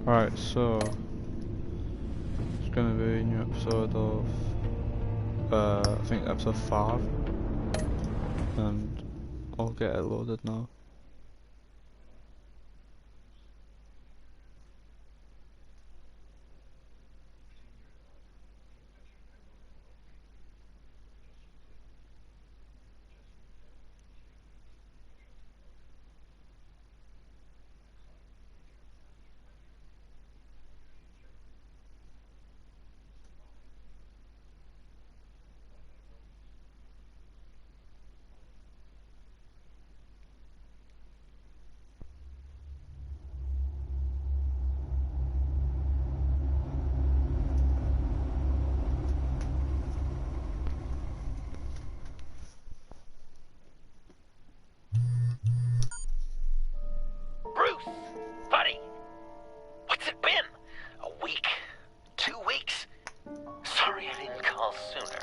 Right, so it's gonna be a new episode of I think episode 5, and I'll get it loaded now. Bruce, buddy, what's it been? A week? 2 weeks? Sorry I didn't call sooner.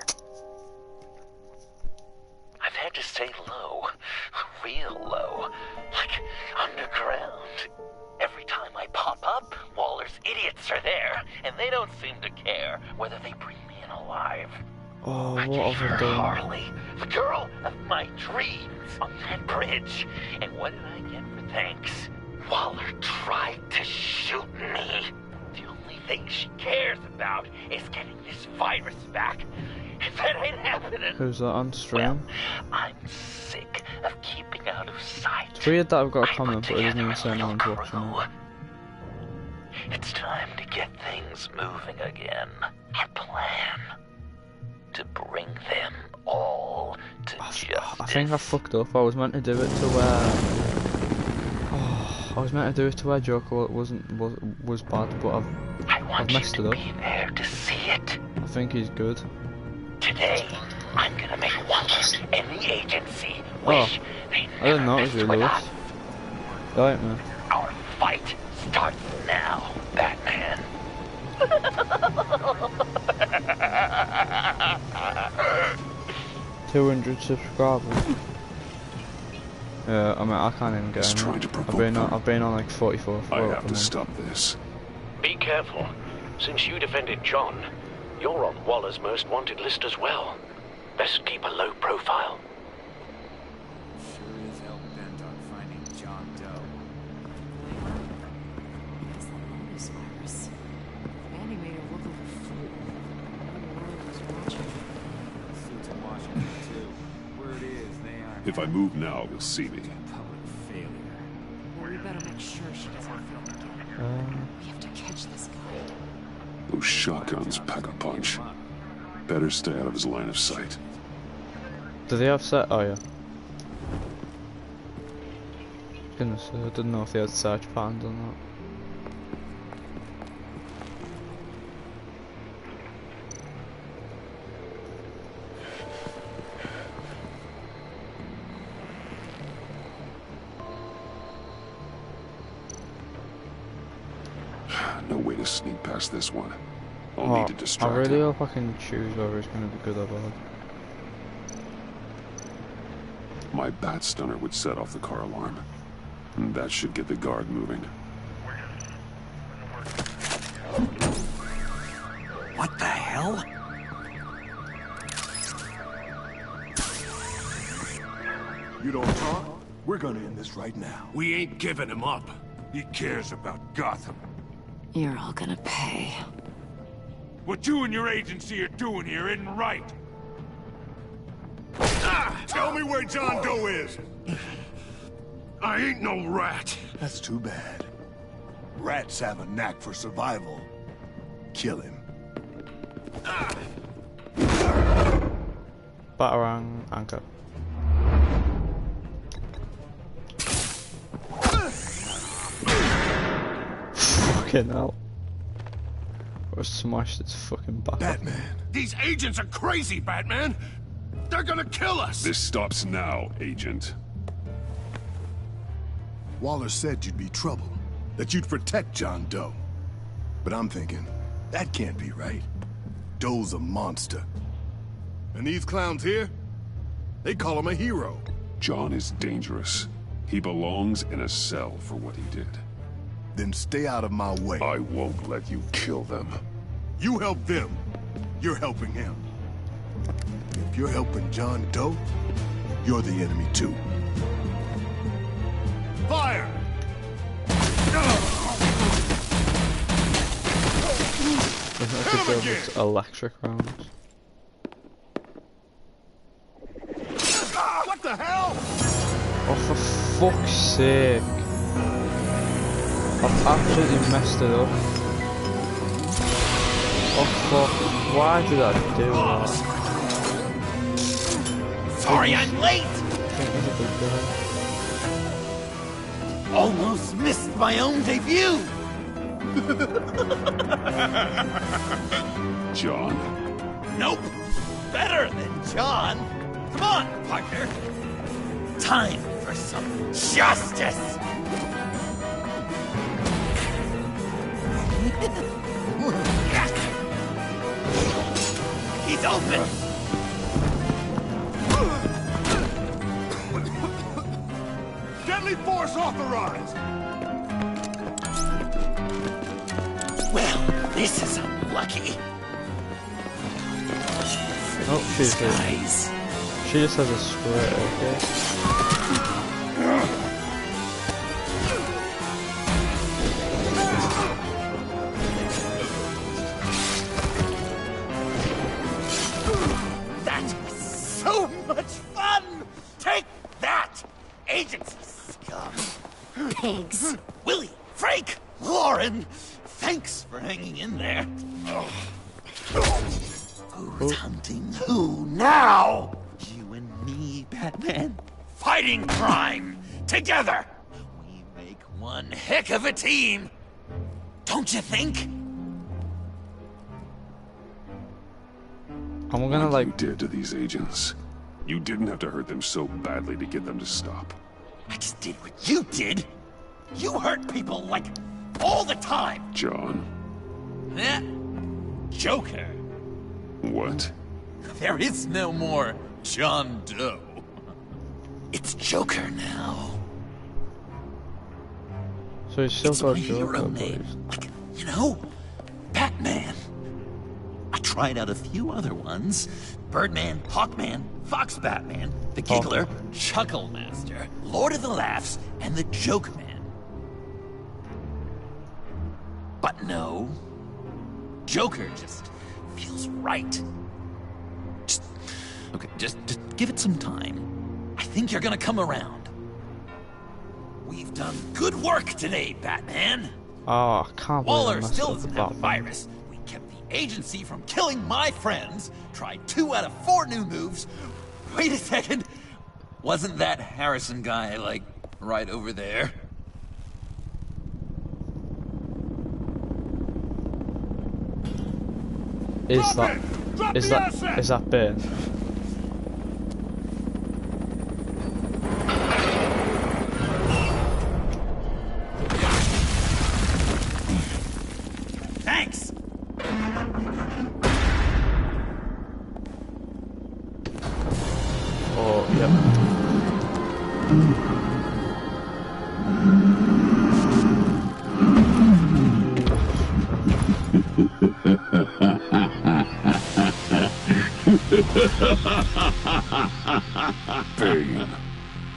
I've had to stay low, real low, like underground. Every time I pop up, Waller's idiots are there, and they don't seem to care whether they bring me in alive. Oh, I what gave have I her done? Harley, the girl of my dreams, on that bridge. And what did I get for thanks? Waller tried to shoot me. The only thing she cares about is getting this virus back. If that ain't happening, Who's that on stream? well, I'm sick of keeping out of sight. It's weird that I've got a I comment, put but it doesn't together even a say no little one's watching crew. it. It's time to get things moving again. Our plan. To bring them all to justice. I think I fucked up. I was meant to do it to where... Oh, I was meant to do it to where Joker was bad, but I've messed it up. Be there to see it. I think he's good. Today, I'm gonna make Waller and the agency wish they I didn't never notice messed you, with Lewis. us. Right, man. Our fight starts now, Batman. 200 subscribers. Yeah, I mean, I can't even get any. I've been on like 44 for I a have to month. stop this. Be careful. Since you defended John, you're on Waller's most wanted list as well. Best keep a low profile. Sure is hell bent on finding John Doe. It's the longest virus. Manny made him look like a fool. The world was watching. Suits in Washington, too. Word is, they aren't If I move now, you'll see me. a public failure. Well, we better make sure she doesn't fail again. We have to catch this guy. Those shotguns pack a punch. Better stay out of his line of sight. Do they have set? Oh yeah. Goodness, I didn't know if they had search patterns or not. No way to sneak past this one. I'll need to I distract really him. hope I can choose whether it's going to be good or bad. My bat stunner would set off the car alarm. And that should get the guard moving. What the hell? You don't talk? We're gonna end this right now. We ain't giving him up. He cares about Gotham. You're all gonna pay. What you and your agency are doing here isn't right. Tell me where John Doe is. I ain't no rat. That's too bad. Rats have a knack for survival. Kill him. Batarang, anchor. Fucking hell. I smashed its fucking back. Batman. These agents are crazy, Batman. They're gonna kill us. This stops now, Agent. Waller said you'd be trouble. That you'd protect John Doe. But I'm thinking, that can't be right. Doe's a monster. And these clowns here? They call him a hero. John is dangerous. He belongs in a cell for what he did. then stay out of my way. I won't let you kill them. You help them, you're helping him. If you're helping John Doe, you're the enemy too. Fire! It's electric rounds. What the hell? Oh, for fuck's sake. I've absolutely messed it up. Oh fuck, why did I do that? Sorry I'm late! Almost missed my own debut! John. Nope! Better than John! Come on, partner! Time for some justice! He's open! Deadly force authorized! Well, this is unlucky. Oh, she's it. Guys. She just has a squirt, okay? That was so much fun! Take that, agency scum! Pigs. Willie, Frank, Lauren, thanks for hanging in there. Who's hunting who now? You and me, Batman. Fighting crime together. We make one heck of a team. Don't you think? I'm gonna What like. you did to these agents. You didn't have to hurt them so badly to get them to stop. I just did what you did. You hurt people like all the time. John. Eh? Joker. What? There is no more John Doe. It's Joker now. So he's still It's got my hero Joker, but name. he's- Like, you know, Batman. I tried out a few other ones. Birdman, Hawkman, Fox Batman, the Giggler, Chuckle Master, Lord of the Laughs, and the Joke Man. But no. Joker just feels right. Just give it some time. I think you're gonna come around. We've done good work today, Batman. Oh, I can't believe I Waller messed still up doesn't with have the that. virus. We kept the agency from killing my friends. Tried 2 out of 4 new moves. Wait a second. Wasn't that Harrison guy, like, right over there? Is Drop it! Drop the asset! Is that Bane? Thanks. Oh, yep. Bane.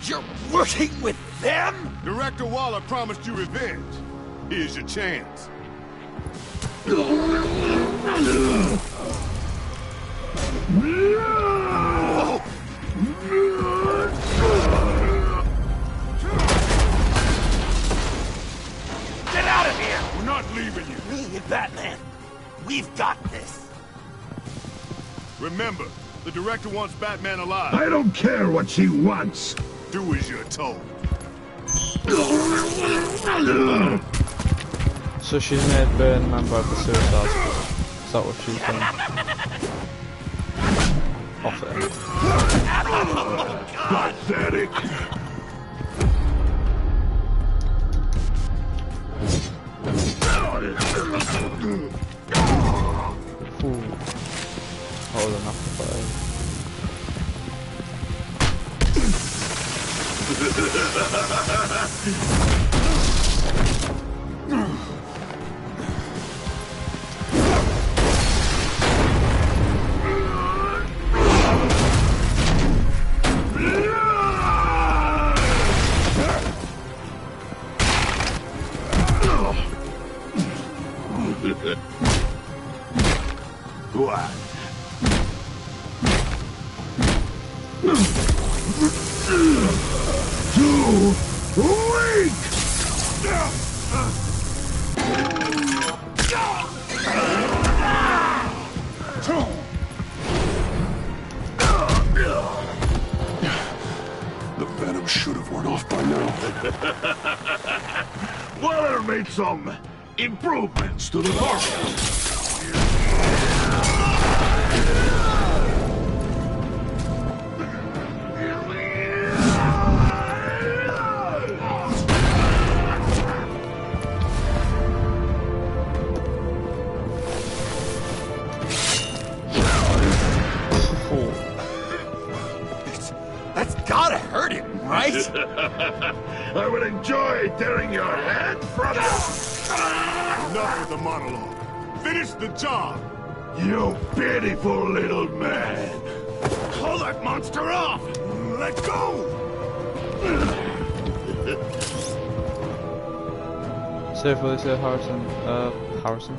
You're working with them? Director Waller promised you revenge. Here's your chance. Get out of here! We're not leaving you. Me and Batman. We've got this. Remember, the director wants Batman alive. I don't care what she wants. Do as you're told. So she's made Bane a member of the Suicide Squad. Is that what she's done? Off it. Pathetic. Ooh. That was enough fire. What? Too weak! The venom should have worn off by now. Waller made some improvements to the formula. That's gotta hurt him, right? I would enjoy tearing your head from Enough with the monologue. Finish the job. you, pitiful little man. Pull that monster off. Let go. Sir Felicia Harrison. Harrison.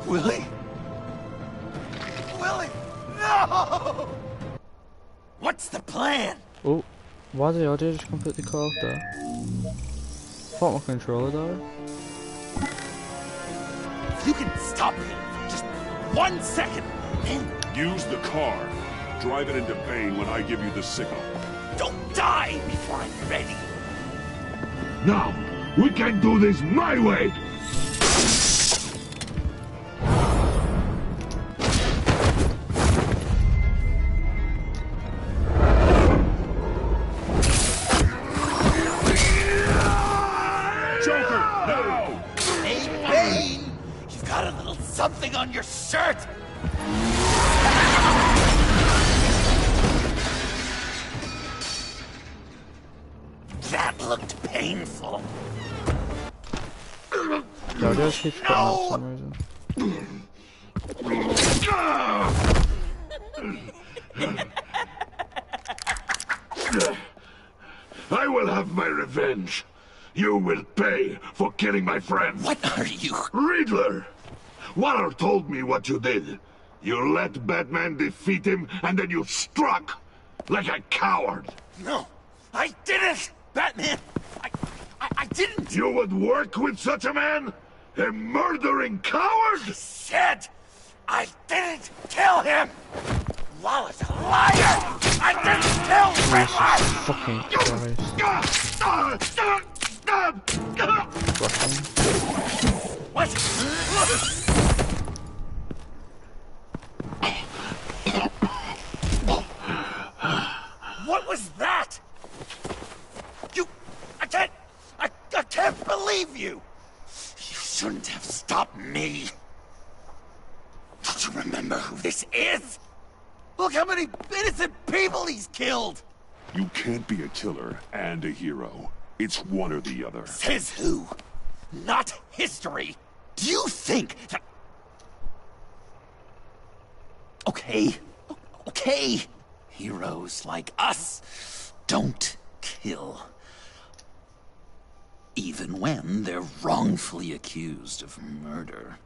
Willie? Willie! No! What's the plan? Oh, why did the audio just completely cut out there? Thought my controller died. If you can stop him for just 1 second, then Use the car. Drive it into Bane when I give you the signal. don't die before I'm ready. Now, we can do this my way. Joker, no! Hey, Bane! You've got a little something on your shirt! That looked painful. The audio just keeps cutting out for some reason. I will have my revenge. You will pay for killing my friend. What are you? Riddler! Waller told me what you did. You let Batman defeat him, and then you struck like a coward. No, I didn't! Batman! I didn't! You would work with such a man? A murdering coward? Said I didn't kill him! Waller's a liar! I didn't kill Riddler! Fucking Christ. What? What was that? I can't believe you! You shouldn't have stopped me. Don't you remember who this is? Look how many innocent people he's killed! You can't be a killer and a hero. It's one or the other. Says who? Not history. Do you think that... Okay. Okay. Heroes like us don't kill. Even when they're wrongfully accused of murder.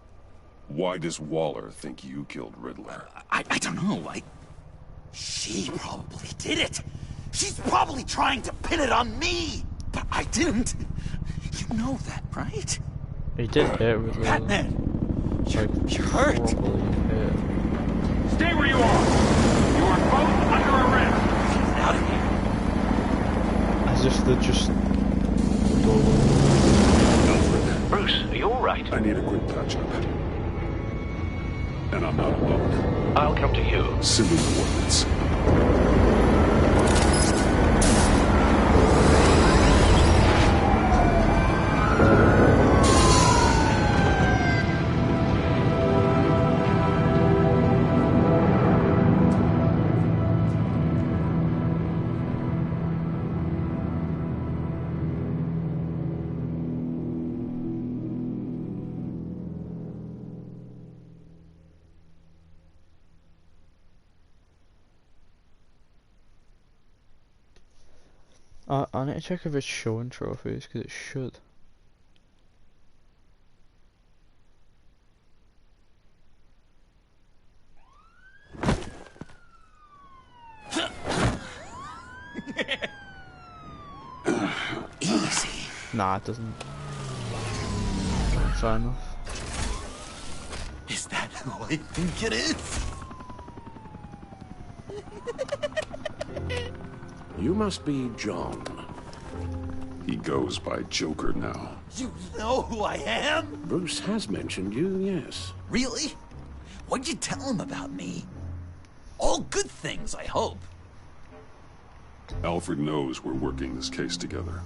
Why does Waller think you killed Riddler? I don't know. She probably did it. She's probably trying to pin it on me. But I didn't. You know that, right? He did hit Riddler. Batman, Like, you're hurt. properly hit. Stay where you are. You are both under arrest. Get out of here. As if they're just... Bruce, are you alright? I need a quick touch-up. And I'm not alone. I'll come to you. Send me coordinates. I need to check if it's showing trophies, because it should. Easy. Nah, it doesn't. Fair enough. Is that who I think it is? You must be John. He goes by Joker now. You know who I am? Bruce has mentioned you, yes. Really? What'd you tell him about me? All good things, I hope. Alfred knows we're working this case together.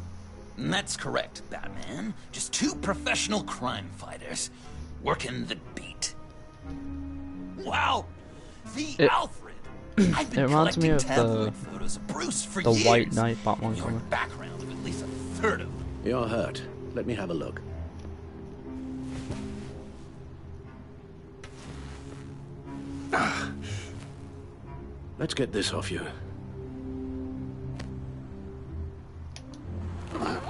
And that's correct, Batman. Just two professional crime fighters working the beat. Wow, Alfred. I've been it reminds me collecting of tabloid photos of Bruce for the years. White Knight Batman Your comic. background of at least a third of them. You're hurt. Let me have a look. Let's get this off you. Ugh.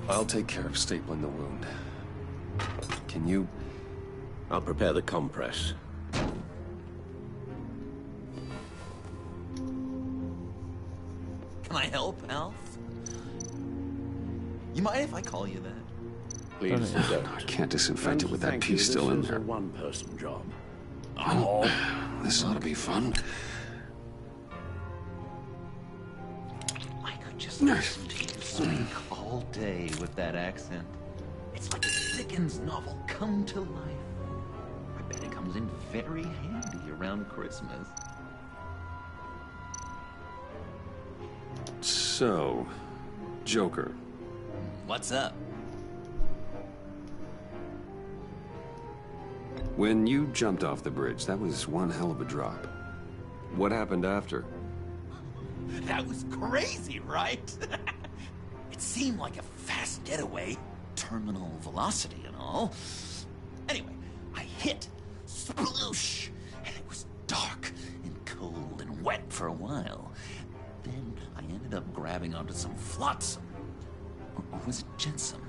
I'll take care of stapling the wound. Can you? I'll prepare the compress. Can I help, Alf? You mind if I call you that? Please don't. I can't disinfect it with that Thank piece you. still in This is there. a one-person job. Oh, this ought to be fun. I could just listen to you speak all day with that accent. It's like a Dickens novel come to life. I bet it comes in very handy around Christmas. So, Joker. What's up? When you jumped off the bridge, that was one hell of a drop. What happened after? That was crazy, right? It seemed like a fast getaway, terminal velocity and all. Anyway, I hit, sploosh, and it was dark and cold and wet for a while. Then I ended up grabbing onto some flotsam. Or was it jetsam?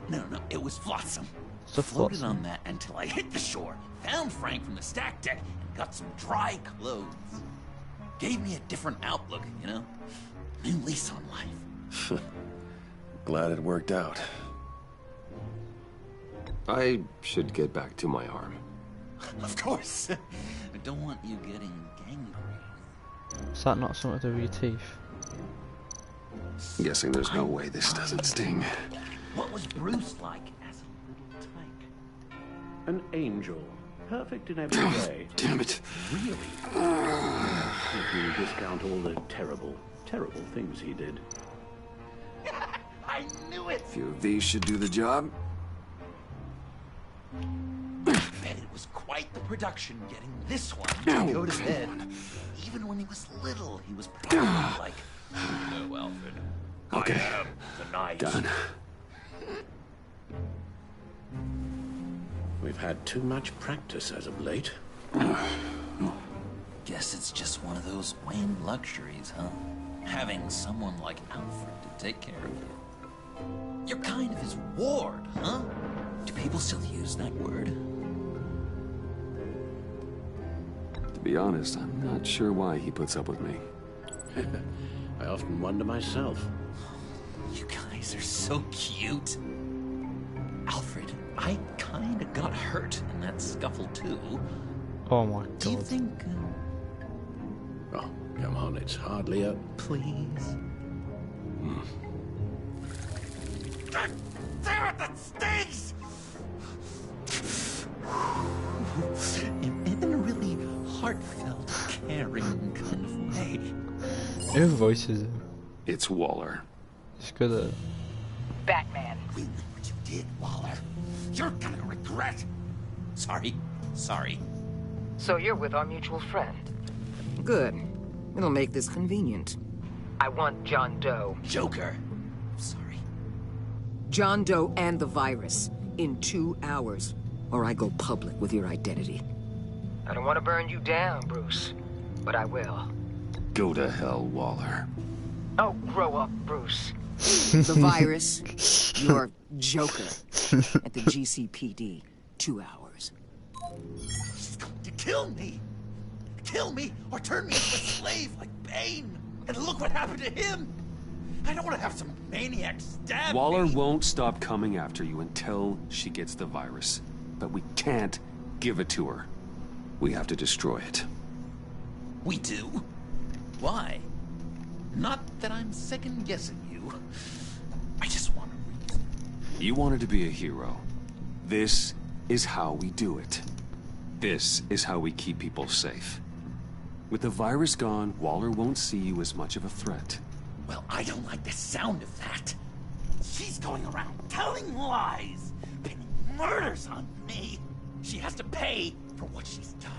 No, it was flotsam. So Floated flotsam. on that until I hit the shore, found Frank from the stack deck, and got some dry clothes. Gave me a different outlook, you know? New lease on life. Glad it worked out. I should get back to my arm. Of course. I don't want you getting gangrene. Is that not something to do with your teeth? Guessing there's no way this doesn't sting. What was Bruce like as a little tyke? An angel. Perfect in every way. Damn it. Really? If you discount all the terrible, terrible things he did. I knew it! A few of these should do the job. Bet it was quite the production getting this one to go to bed. Even when he was little, he was probably like, "No, Alfred. Okay. I am the knight." Done. We've had too much practice as of late. Guess it's just one of those Wayne luxuries, huh? Having someone like Alfred to take care of you. You're kind of his ward, huh? Do people still use that word? To be honest, I'm not sure why he puts up with me. I often wonder myself. You guys are so cute. Alfred, I kinda got hurt in that scuffle too. Oh my Do you god. think, Oh, come on, it's hardly a... please? Damn it, that stings! In a really heartfelt, caring kind of way. Who voices him? It's Waller. It's good at... Batman. We know what you did, Waller. You're gonna regret. Sorry. So you're with our mutual friend. Good. It'll make this convenient. I want John Doe. Joker. Sorry. John Doe and the virus in 2 hours, or I go public with your identity. I don't want to burn you down, Bruce, but I will. Go to hell, Waller. Oh, grow up, Bruce. The virus, your Joker, at the GCPD, 2 hours. She's going to kill me! Kill me or turn me into a slave like Bane! And look what happened to him! I don't want to have some maniac stab Waller me. won't stop coming after you until she gets the virus. But we can't give it to her. We have to destroy it. We do? Why? Not that I'm second-guessing you. I just want a reason. You wanted to be a hero. This is how we do it. This is how we keep people safe. With the virus gone, Waller won't see you as much of a threat. Well, I don't like the sound of that. She's going around telling lies, pinning murders on me. She has to pay for what she's done.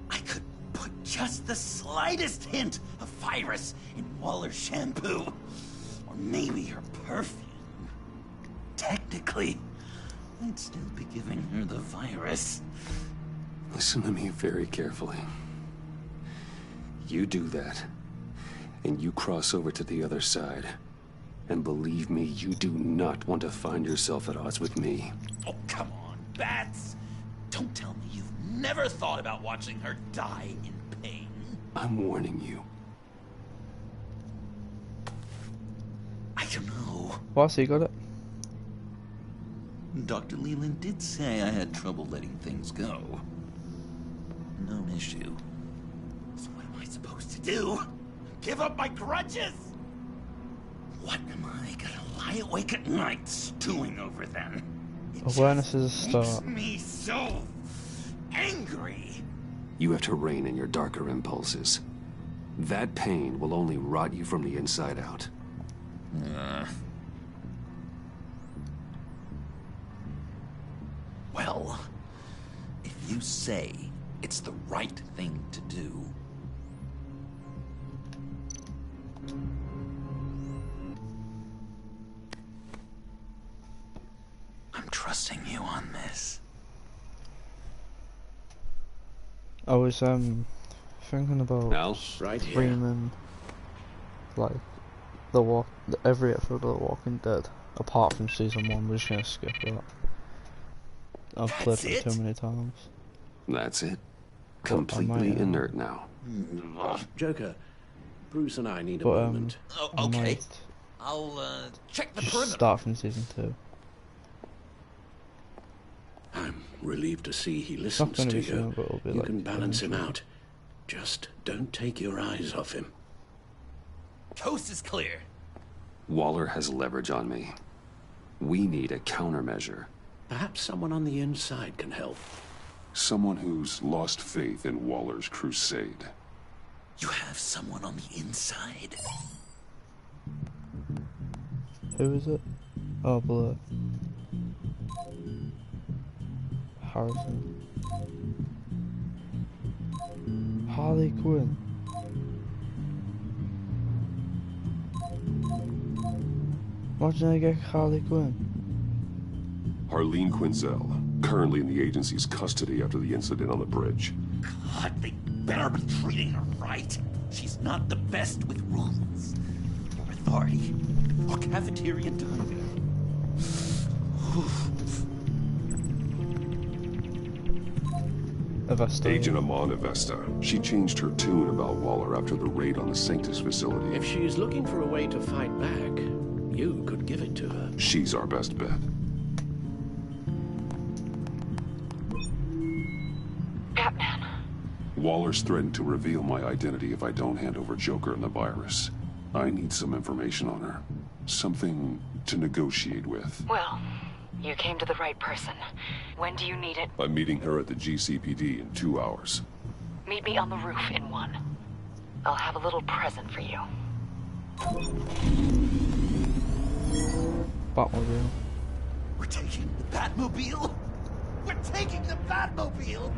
I could put just the slightest hint of virus in Waller's shampoo. Or maybe her perfume. Technically, I'd still be giving her the virus. Listen to me very carefully. You do that, and you cross over to the other side. And believe me, you do not want to find yourself at odds with me. Oh, come on, Bats. Don't tell me you've never thought about watching her die in pain. I'm warning you. I don't know. What's he got it? Dr. Leland did say I had trouble letting things go. No issue. So what am I supposed to do? Give up my grudges? What am I gonna lie awake at night stewing over then? Awareness is a start. Makes me so angry. You have to rein in your darker impulses. That pain will only rot you from the inside out. Well, if you say it's the right thing to do. I'm trusting you on this. I was thinking about Now, right here. streaming like every episode of The Walking Dead, apart from season 1. We're just gonna skip that. I've played it too many times. That's it. Completely inert now. Joker, Bruce and I need a But moment. Oh, I okay. might I'll check the just perimeter. start from season 2. I'm relieved to see he It's not listens gonna to be soon, you. but it'll be You like can balance him eventually. out. Just don't take your eyes off him. Coast is clear. Waller has leverage on me. We need a countermeasure. Perhaps someone on the inside can help. Someone who's lost faith in Waller's crusade. You have someone on the inside? Who is it? Oh, Blur. Harrison. Harley Quinn. Imagine I get Harley Quinn. Harleen Quinzel, currently in the agency's custody after the incident on the bridge. God, they better be treating her right. She's not the best with rules. Or authority. Or cafeteria dining. Avesta. Agent Amon Avesta. She changed her tune about Waller after the raid on the Sanctus facility. If she's looking for a way to fight back, you could give it to her. She's our best bet. Batman. Waller's threatened to reveal my identity if I don't hand over Joker and the virus. I need some information on her. Something to negotiate with. Well, you came to the right person. When do you need it? I'm meeting her at the GCPD in 2 hours. Meet me on the roof in 1. I'll have a little present for you. Batmobile. We're taking the Batmobile? We're taking the Batmobile!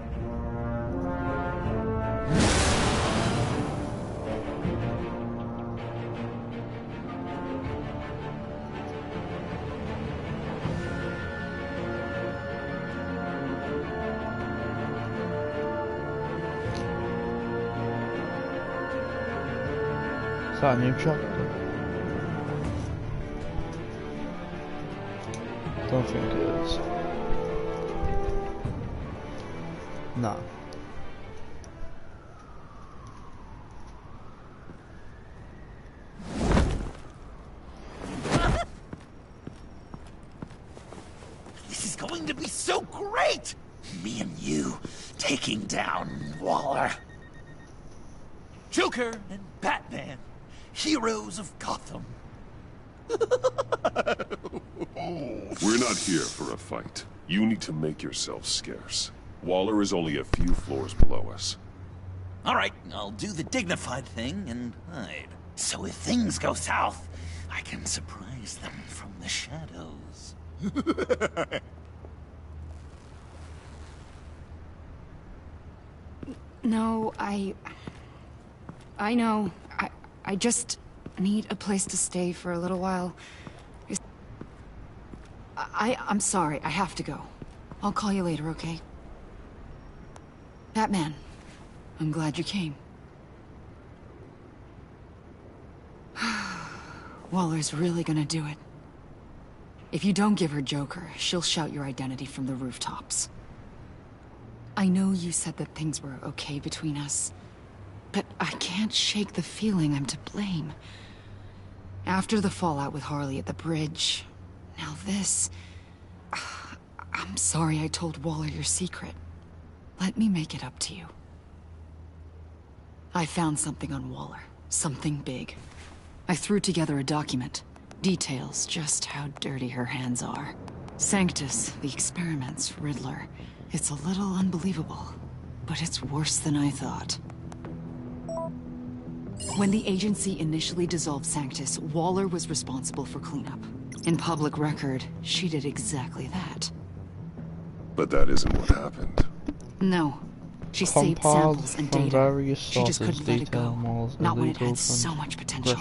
that a new chapter? Don't think it is. No. This is going to be so great! Me and you taking down Waller. Joker and Batman, heroes of Gotham. We're not here for a fight. You need to make yourself scarce. Waller is only a few floors below us. All right, I'll do the dignified thing and hide. So if things go south, I can surprise them from the shadows. No, I know. I just need a place to stay for a little while. I'm sorry, I have to go. I'll call you later, okay? Batman, I'm glad you came. Waller's really gonna do it. If you don't give her Joker, she'll shout your identity from the rooftops. I know you said that things were okay between us, but I can't shake the feeling I'm to blame. After the fallout with Harley at the bridge, now this... I'm sorry I told Waller your secret. Let me make it up to you. I found something on Waller. Something big. I threw together a document. Details just how dirty her hands are. Sanctus, the experiments, Riddler. It's a little unbelievable, but it's worse than I thought. When the agency initially dissolved Sanctus, Waller was responsible for cleanup. In public record, she did exactly that. But that isn't what happened. No. She saved samples and data. She just couldn't let it go. Not when it had so much potential.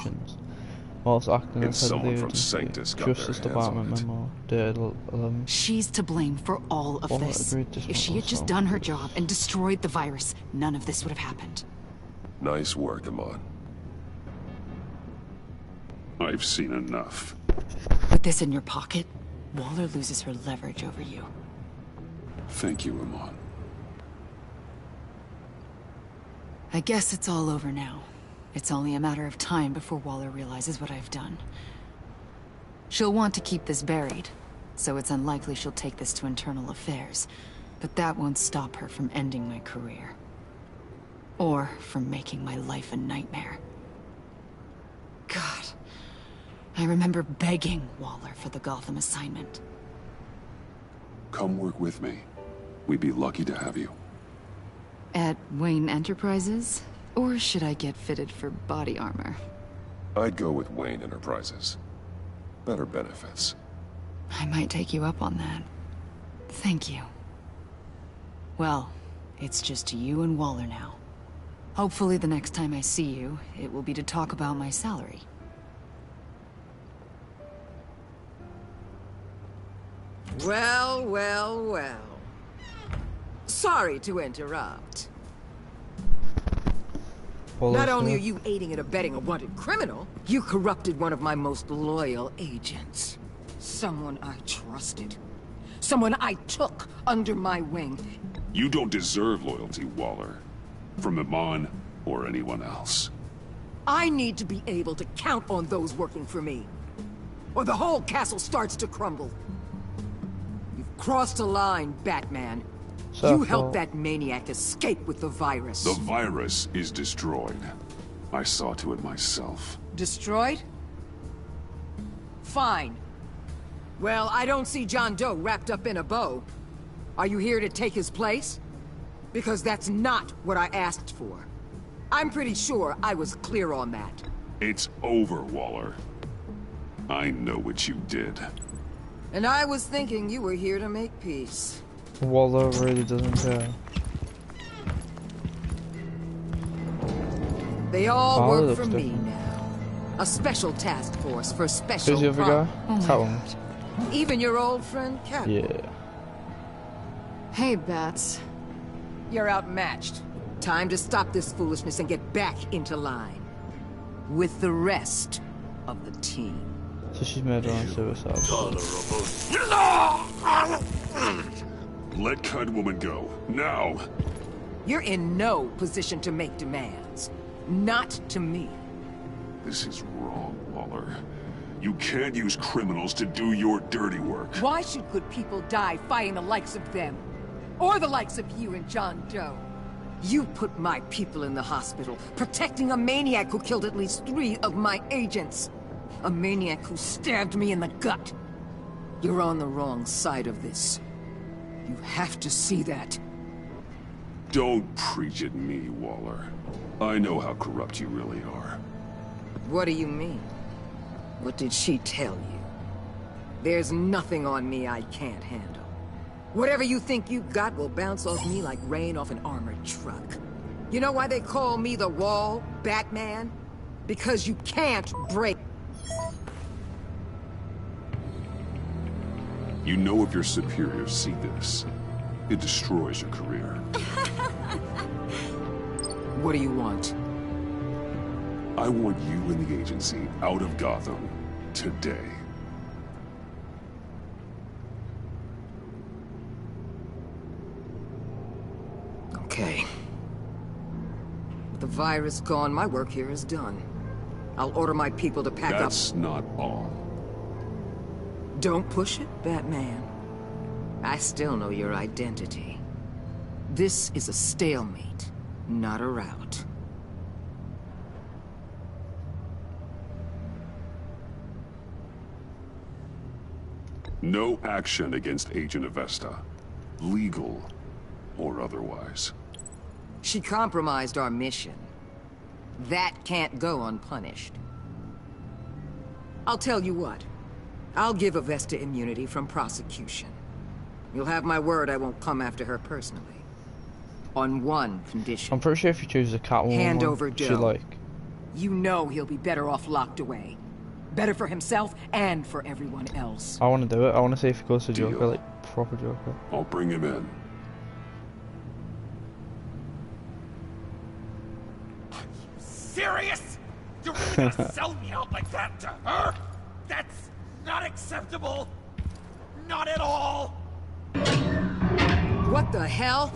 Whilst acting And as head of the someone from agency, Sanctus got their Justice hands Department on it. memo dated 11. She's to blame for all of Waller this. agreed to If she had just done her job and destroyed the virus, none of this would have happened. Nice work, Amon. I've seen enough. With this in your pocket, Waller loses her leverage over you. Thank you, Amon. I guess it's all over now. It's only a matter of time before Waller realizes what I've done. She'll want to keep this buried, so it's unlikely she'll take this to internal affairs. But that won't stop her from ending my career. Or from making my life a nightmare. God, I remember begging Waller for the Gotham assignment. Come work with me. We'd be lucky to have you. At Wayne Enterprises? Or should I get fitted for body armor? I'd go with Wayne Enterprises. Better benefits. I might take you up on that. Thank you. Well, it's just you and Waller now. Hopefully the next time I see you, it will be to talk about my salary. Well, well, well. Sorry to interrupt. Not only are you aiding and abetting a wanted criminal, you corrupted one of my most loyal agents. Someone I trusted. Someone I took under my wing. You don't deserve loyalty, Waller. From Amon or anyone else. I need to be able to count on those working for me. Or the whole castle starts to crumble. You've crossed a line, Batman. You helped that maniac escape with the virus. The virus is destroyed. I saw to it myself. Destroyed? Fine. Well, I don't see John Doe wrapped up in a bow. Are you here to take his place? Because that's not what I asked for. I'm pretty sure I was clear on that. It's over, Waller. I know what you did. And I was thinking you were here to make peace. Waller really doesn't care. They all work for me now. A special task force for special. Who's the other guy? Catwoman. Even your old friend Catwoman. Yeah. Hey, Bats. You're outmatched. Time to stop this foolishness and get back into line. with the rest of the team. So she's made her own suicide. Let Kindwoman go, now! You're in no position to make demands. Not to me. This is wrong, Waller. You can't use criminals to do your dirty work. Why should good people die fighting the likes of them? Or the likes of you and John Doe? You put my people in the hospital, protecting a maniac who killed at least 3 of my agents. A maniac who stabbed me in the gut. You're on the wrong side of this. You have to see that. Don't preach at me, Waller. I know how corrupt you really are. What do you mean? What did she tell you? There's nothing on me I can't handle. Whatever you think you got will bounce off me like rain off an armored truck. You know why they call me the Wall, Batman? Because you can't break. You know if your superiors see this, it destroys your career. What do you want? I want you and the agency out of Gotham today. Okay. With the virus gone, my work here is done. I'll order my people to pack up. That's not all. Don't push it, Batman. I still know your identity. This is a stalemate, not a rout. No action against Agent Avesta, legal or otherwise. She compromised our mission. That can't go unpunished. I'll tell you what. I'll give Avesta immunity from prosecution. You'll have my word I won't come after her personally. On one condition. I'm pretty sure if you choose a Catwoman, hand over Doe. she like... You know he'll be better off locked away. Better for himself and for everyone else. I want to do it. I want to see if he goes to Deal. Joker, like proper Joker. I'll bring him in. Serious? You're really gonna sell me out like that to her? That's not acceptable. Not at all. What the hell?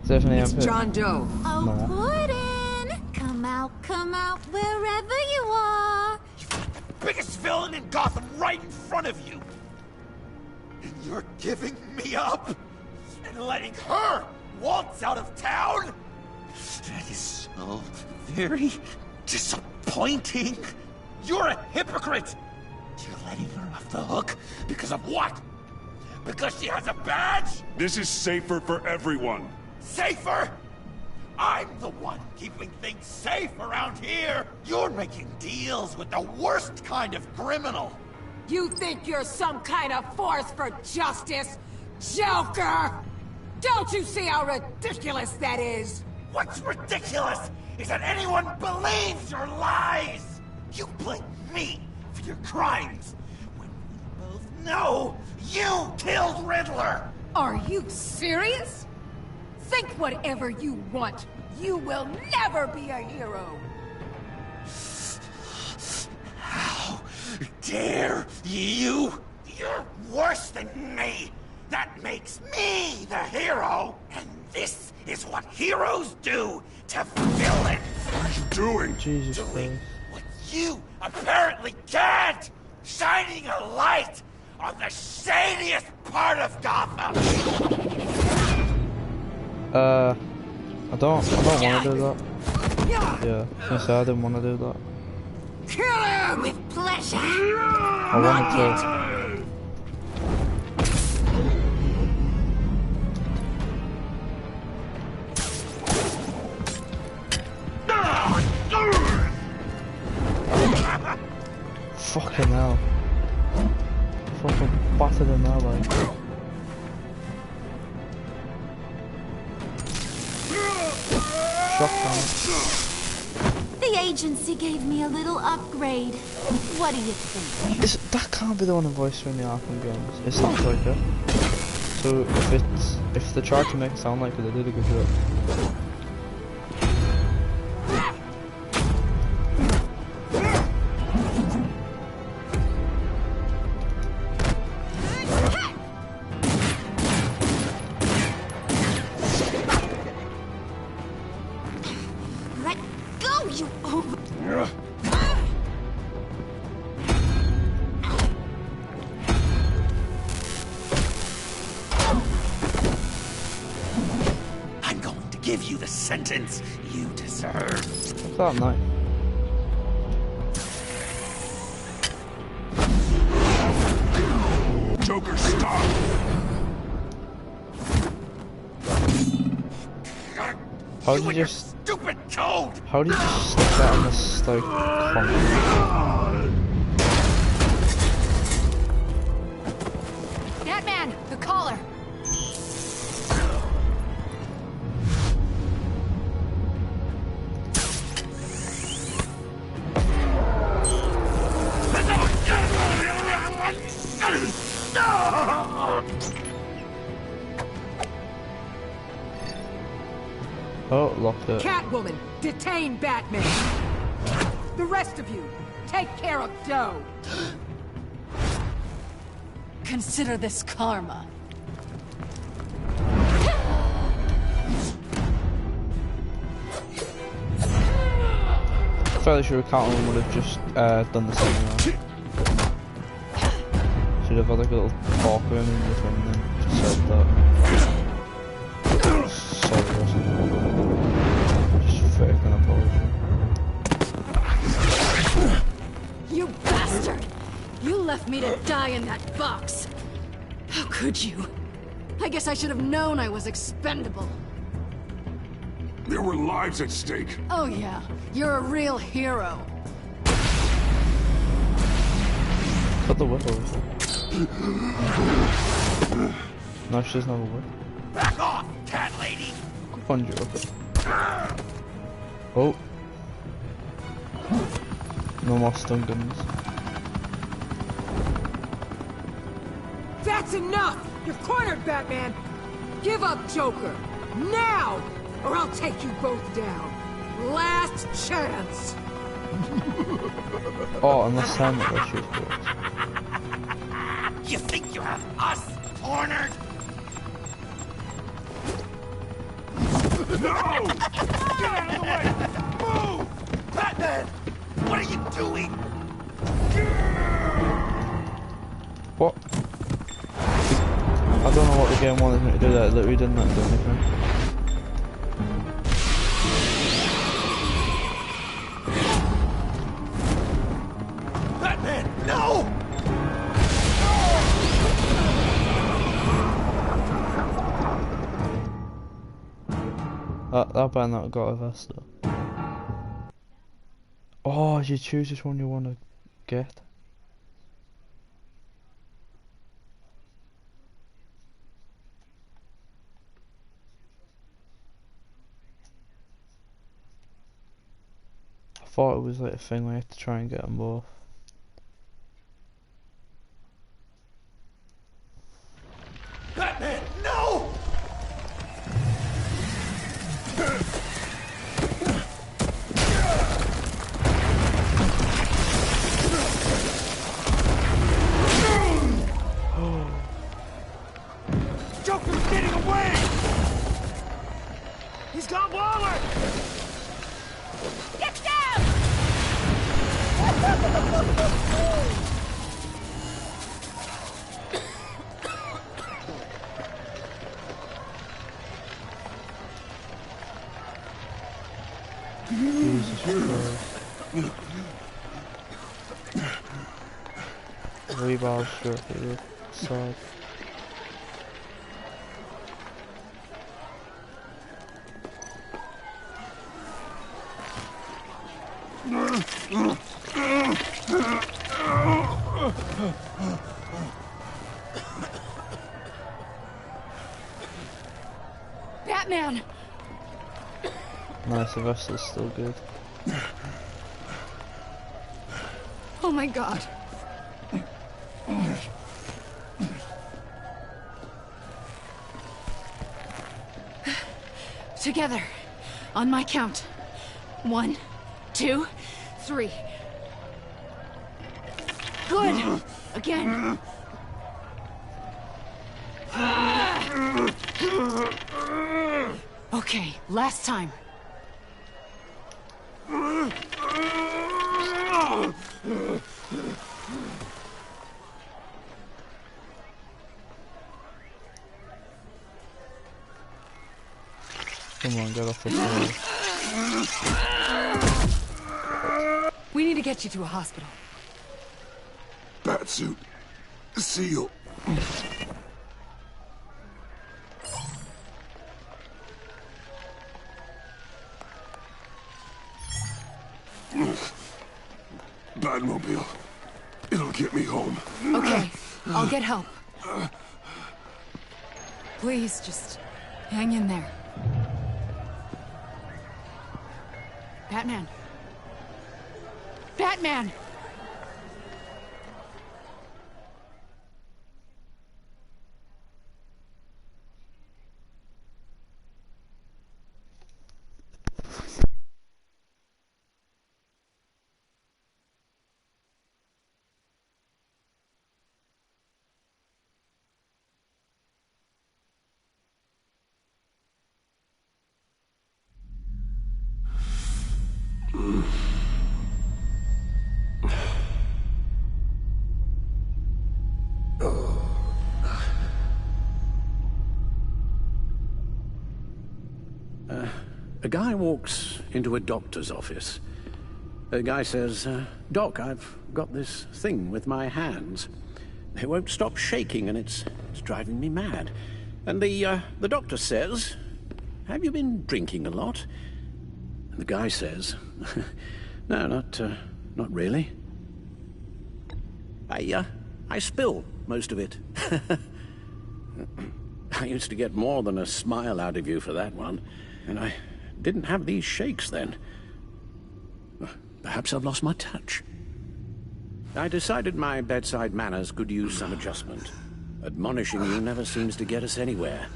Definitely it's John Doe. Oh, No. Gordon! Come out, wherever you are. Biggest villain in Gotham right in front of you. And you're giving me up? And letting her waltz out of town? That is so very disappointing. You're a hypocrite. You're letting her off the hook because of what? Because she has a badge? This is safer for everyone. Safer? I'm the one keeping things safe around here. You're making deals with the worst kind of criminal. You think you're some kind of force for justice, Joker? Don't you see how ridiculous that is? What's ridiculous is that anyone believes your lies. You blame me for your crimes when we both know you killed Riddler. Are you serious? Think whatever you want. You will never be a hero. How dare you? You're worse than me. That makes me the hero. And this is what heroes do to villains. What are you doing? Jesus Doing Christ. what you apparently can't. Shining a light on the shadiest part of Gotham. I don't want to do that. Yeah, since I didn't want to do that. Kill him! With pleasure. I wanted to. Fucking hell. Fucking battered him now, like. The agency gave me a little upgrade. What do you think? That can't be the one who voiced her in the Arkham games. It sounds like it. So if they tried to make it sound like it, they did a good job. you over. I'm going to give you the sentence you deserve. What's that knife? Joker, stop! How did you just... Stupid toad! How did you just stick that on this, like, concrete? Batman, the collar. Oh, locked it. Catwoman, detain Batman. The rest of you, take care of Doe. Consider this karma. Fairly sure Catwoman would have just done the same way. Should have had like a little talk with him in between and then just said that. Sorry or something. Just fake an apology. You bastard! You left me to die in that box. How could you? I guess I should have known I was expendable. There were lives at stake. Oh yeah, you're a real hero. Cut the whip over. No, she doesn't have a whip. Back off, cat lady! Come on, Joker. Oh. No more stun guns. That's enough! You're cornered, Batman! Give up, Joker! Now! Or I'll take you both down. Last chance! Oh, unless time that they shoot bullets. You think you have us cornered? No! Get out of the way! Move! Batman! What are you doing? What? I don't know what the game wanted me to do there, it literally didn't let me do anything. Batman, no! That better not have got a vest though. Oh, you choose which one you want to get. I thought it was like a thing where you had to try and get them both. Batman, no! Joker's getting away! He's got Waller! Get down! Jesus Christ. Rebound straight through the side. Batman! Nice, the vest is still good. Oh my god. Together. On my count. 1, 2, 3. Good. Again. Okay, last time. Come on, get off the floor. We need to get you to a hospital. Batsuit. Seal. Batmobile. It'll get me home. Okay, I'll get help. Please, just hang in there. Batman. Batman! A guy walks into a doctor's office. The guy says, Doc, I've got this thing with my hands. They won't stop shaking and it's driving me mad. And the doctor says, have you been drinking a lot? And the guy says, no, not really. I spill most of it. I used to get more than a smile out of you for that one. And I didn't have these shakes then. Perhaps I've lost my touch. I decided my bedside manners could use some adjustment. Admonishing you never seems to get us anywhere.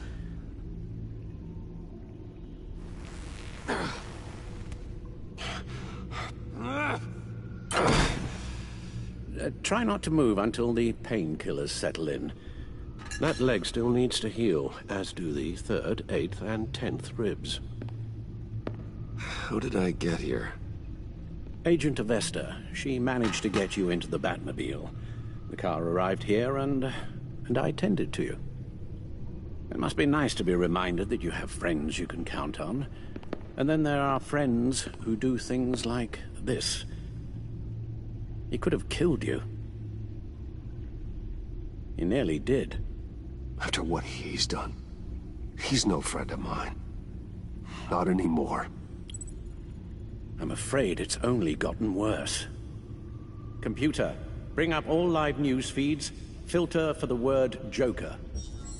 Try not to move until the painkillers settle in. That leg still needs to heal, as do the 3rd, 8th, and 10th ribs. How did I get here? Agent Avesta. She managed to get you into the Batmobile. The car arrived here, and I tended to you. It must be nice to be reminded that you have friends you can count on. And then there are friends who do things like this. He could have killed you. He nearly did. After what he's done, he's no friend of mine. Not anymore. I'm afraid it's only gotten worse. Computer, bring up all live news feeds. Filter for the word Joker.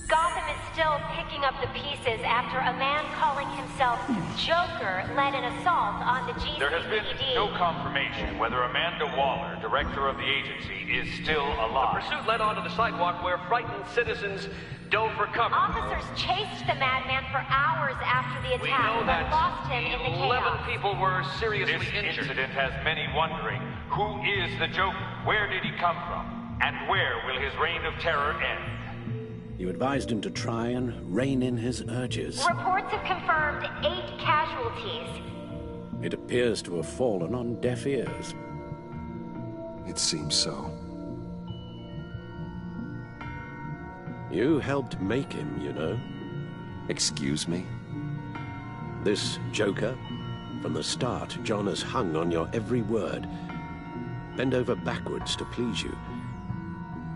Gotham is still picking up the pieces after a man calling himself Joker led an assault on the GCPD. There has been no confirmation whether Amanda Waller, director of the agency, is still alive. The pursuit led onto the sidewalk where frightened citizens dove for cover. Officers chased the madman for hours after the attack, We know that lost him in the chaos. 11 people were seriously injured. This incident has many wondering, who is the Joker? Where did he come from? And where will his reign of terror end? You advised him to try and rein in his urges. Reports have confirmed 8 casualties. It appears to have fallen on deaf ears. It seems so. You helped make him, you know. Excuse me? This Joker, from the start, John has hung on your every word. Bend over backwards to please you.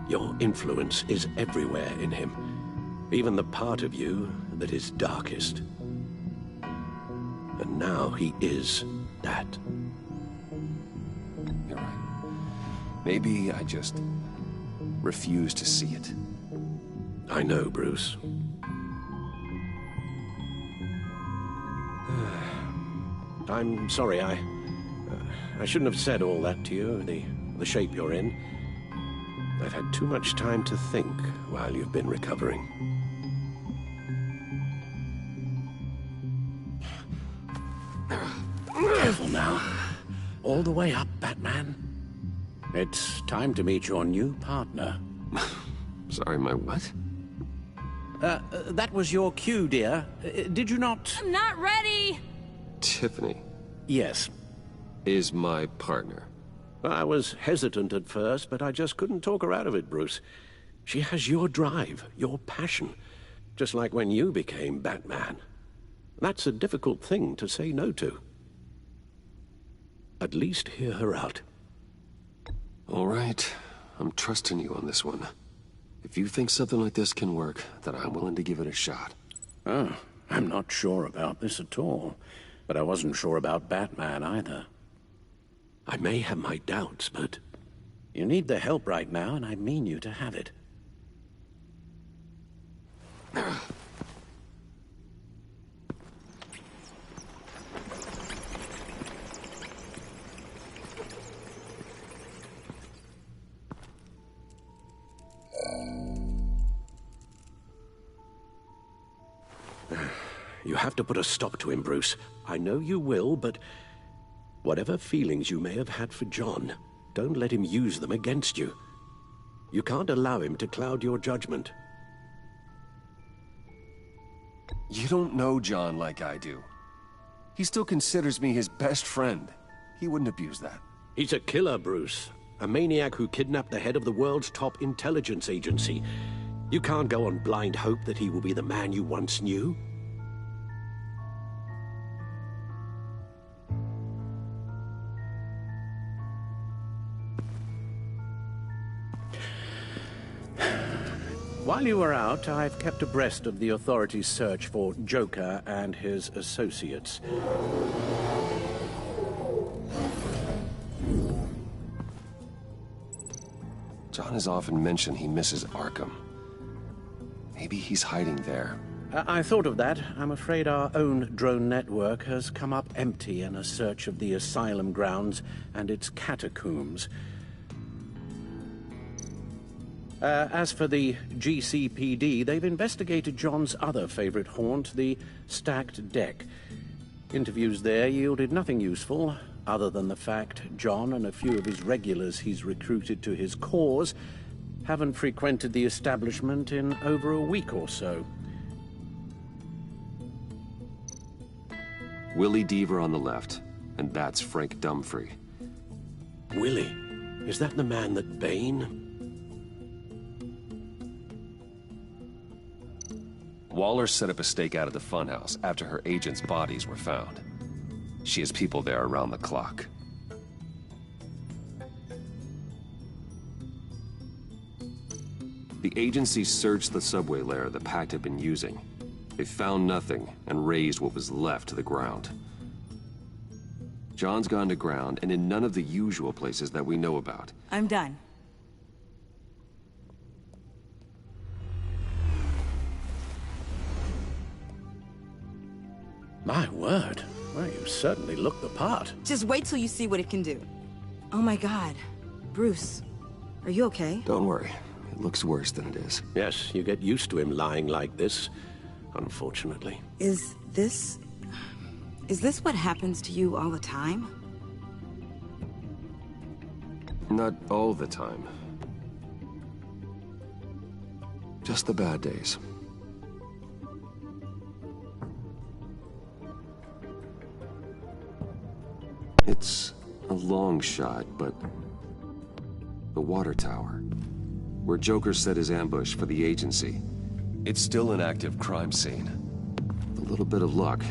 Your influence is everywhere in him, even the part of you that is darkest. And now he is that. You're right. Maybe I just refuse to see it. I know, Bruce. I'm sorry, I shouldn't have said all that to you, the shape you're in. I've had too much time to think while you've been recovering. Careful now. All the way up, Batman. It's time to meet your new partner. Sorry, my what? That was your cue, dear. Did you not? I'm not ready! Tiffany. Yes. is my partner. I was hesitant at first, but I just couldn't talk her out of it, Bruce. She has your drive, your passion, just like when you became Batman. That's a difficult thing to say no to. At least hear her out. All right. I'm trusting you on this one. If you think something like this can work, then I'm willing to give it a shot. Oh, I'm not sure about this at all. But I wasn't sure about Batman either. I may have my doubts, but you need the help right now, and I mean you to have it. You have to put a stop to him, Bruce. I know you will, but whatever feelings you may have had for John, don't let him use them against you. You can't allow him to cloud your judgment. You don't know John like I do. He still considers me his best friend. He wouldn't abuse that. He's a killer, Bruce. A maniac who kidnapped the head of the world's top intelligence agency. You can't go on blind hope that he will be the man you once knew. While you were out, I've kept abreast of the authorities' search for Joker and his associates. John has often mentioned he misses Arkham. Maybe he's hiding there. I thought of that. I'm afraid our own drone network has come up empty in a search of the asylum grounds and its catacombs. As for the GCPD, they've investigated John's other favorite haunt, the stacked deck. Interviews there yielded nothing useful, other than the fact John and a few of his regulars he's recruited to his cause haven't frequented the establishment in over a week or so. Willie Deaver on the left, and that's Frank Dumfrey. Willie? Is that the man that Bane... Waller set up a stakeout at the funhouse after her agents' bodies were found. She has people there around the clock. The agency searched the subway lair the Pact had been using. They found nothing and razed what was left to the ground. John's gone to ground and in none of the usual places that we know about. I'm done. My word. Well, you certainly look the part. Just wait till you see what it can do. Oh my God. Bruce, are you okay? Don't worry. It looks worse than it is. Yes, you get used to him lying like this, unfortunately. Is this what happens to you all the time? Not all the time. Just the bad days. It's a long shot, but the water tower, where Joker set his ambush for the agency, it's still an active crime scene. With a little bit of luck,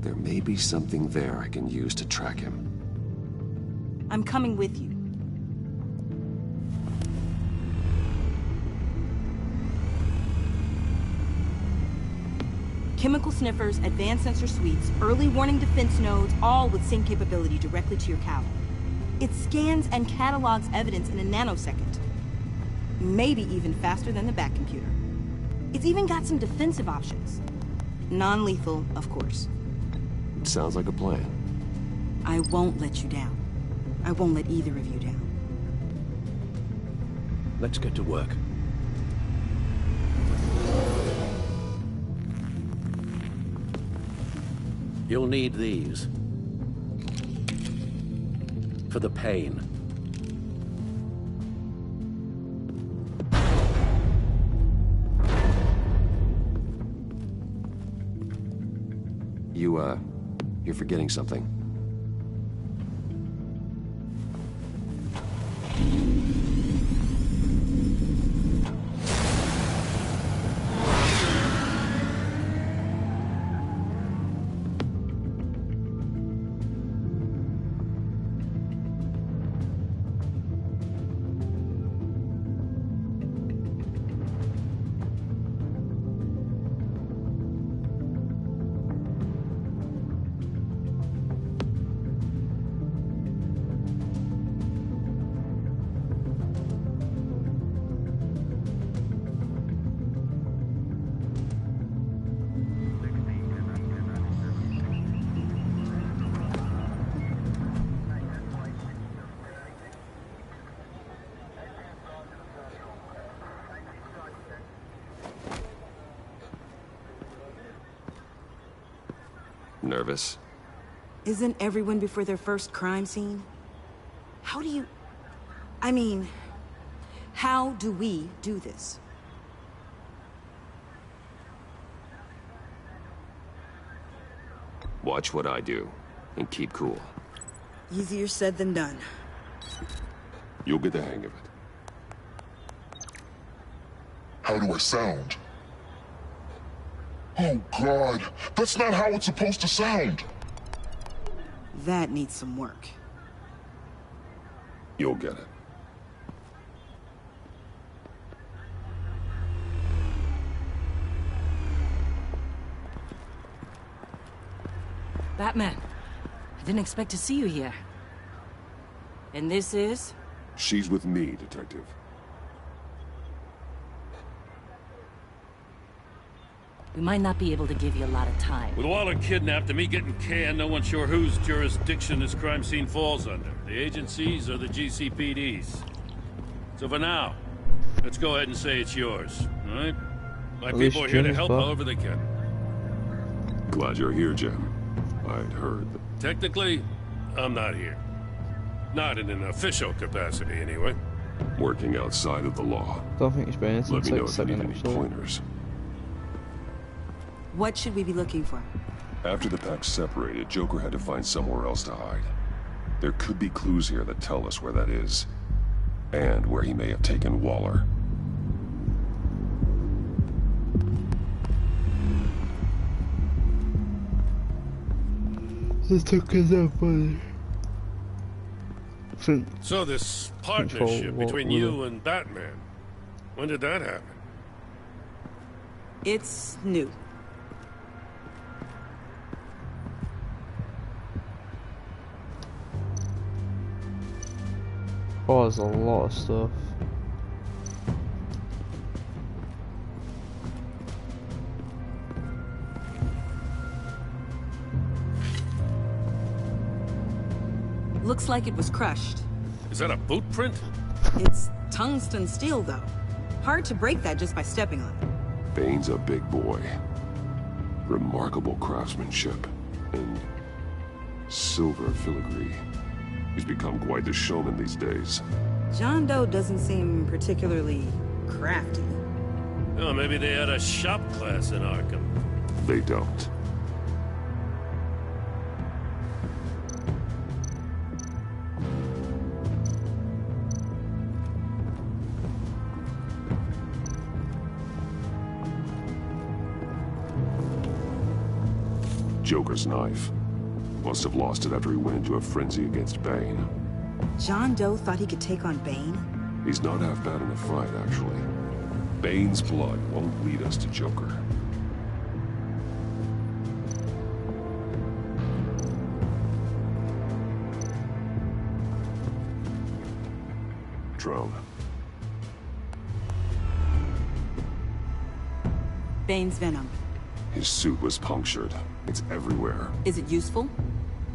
there may be something there I can use to track him. I'm coming with you. Chemical sniffers, advanced sensor suites, early warning defense nodes, all with sync capability directly to your Cali. It scans and catalogs evidence in a nanosecond. Maybe even faster than the Bat computer. It's even got some defensive options. Non-lethal, of course. Sounds like a plan. I won't let you down. I won't let either of you down. Let's get to work. You'll need these. For the pain. You're forgetting something. Nervous? Isn't everyone before their first crime scene? How do you... I mean, how do we do this? Watch what I do, and keep cool. Easier said than done. You'll get the hang of it. How do I sound? Oh, God. That's not how it's supposed to sound. That needs some work. You'll get it. Batman, I didn't expect to see you here. And this is? She's with me, Detective. We might not be able to give you a lot of time. With Waller kidnapped and me getting canned, no one's sure whose jurisdiction this crime scene falls under. The agencies or the GCPD's. So for now, let's go ahead and say it's yours, all right? My people are here to help however they can. Glad you're here, Jim. I'd heard that... Technically, I'm not here. Not in an official capacity, anyway. Working outside of the law. Don't think it's been anything. Let me know if you need any pointers. What should we be looking for? After the pack separated, Joker had to find somewhere else to hide. There could be clues here that tell us where that is. And where he may have taken Waller. This took his money. So this partnership between you and Batman, when did that happen? It's new. Oh, there's a lot of stuff. Looks like it was crushed. Is that a boot print? It's tungsten steel, though. Hard to break that just by stepping on it. Bane's a big boy. Remarkable craftsmanship. And silver filigree. He's become quite the showman these days. John Doe doesn't seem particularly crafty. Oh, maybe they had a shop class in Arkham. They don't. Joker's knife. Must have lost it after he went into a frenzy against Bane. John Doe thought he could take on Bane? He's not half bad in a fight, actually. Bane's blood won't lead us to Joker. Drone. Bane's venom. His suit was punctured. It's everywhere. Is it useful?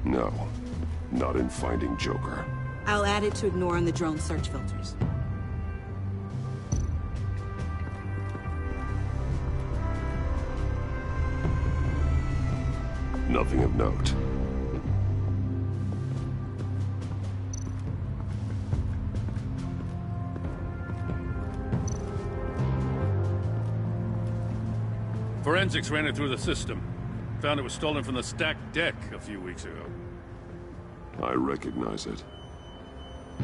No. Not in finding Joker. I'll add it to ignore on the drone search filters. Nothing of note. Forensics ran it through the system. Found it was stolen from the stacked deck a few weeks ago. I recognize it.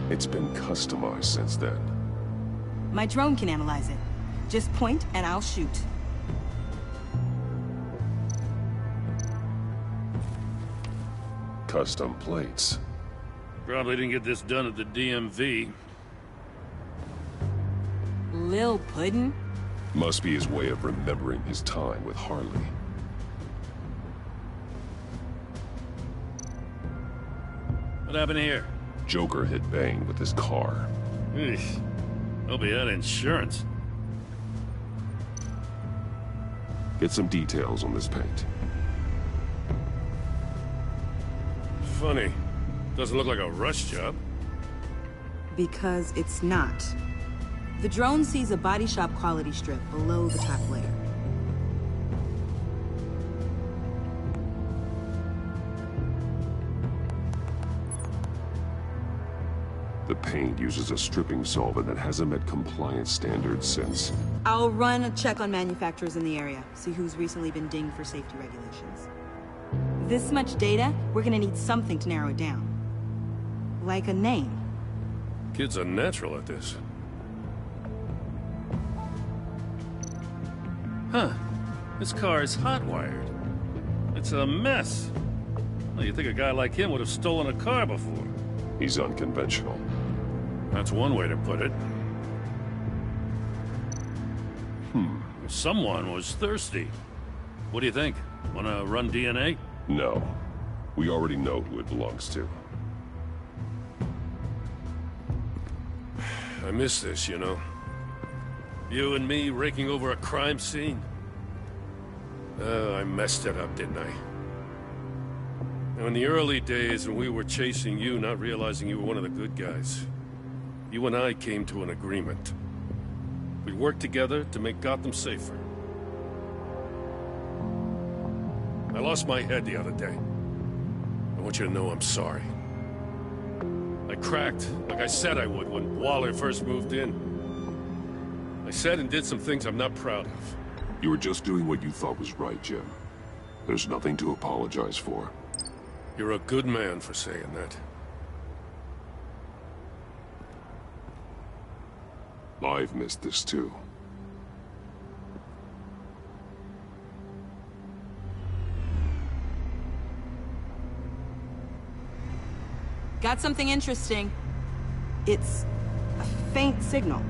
It's been customized since then. My drone can analyze it. Just point and I'll shoot. Custom plates. Probably didn't get this done at the DMV. Lil Puddin'? Must be his way of remembering his time with Harley. What happened here? Joker hit Bane with his car. Eesh. Hope he had insurance. Get some details on this paint. Funny. Doesn't look like a rush job. Because it's not. The drone sees a body shop quality strip below the top layer. The paint uses a stripping solvent that hasn't met compliance standards since... I'll run a check on manufacturers in the area, see who's recently been dinged for safety regulations. This much data, we're gonna need something to narrow it down. Like a name. Kid's a natural at this. Huh. This car is hot-wired. It's a mess. Well, you'd think a guy like him would have stolen a car before. He's unconventional. That's one way to put it. Someone was thirsty. What do you think? Wanna run DNA? No. We already know who it belongs to. I miss this, you know. You and me raking over a crime scene. I messed it up, didn't I? Now, in the early days when we were chasing you, not realizing you were one of the good guys, you and I came to an agreement. We worked together to make Gotham safer. I lost my head the other day. I want you to know I'm sorry. I cracked, like I said I would when Waller first moved in. I said and did some things I'm not proud of. You were just doing what you thought was right, Jim. There's nothing to apologize for. You're a good man for saying that. I've missed this too. Got something interesting. It's a faint signal.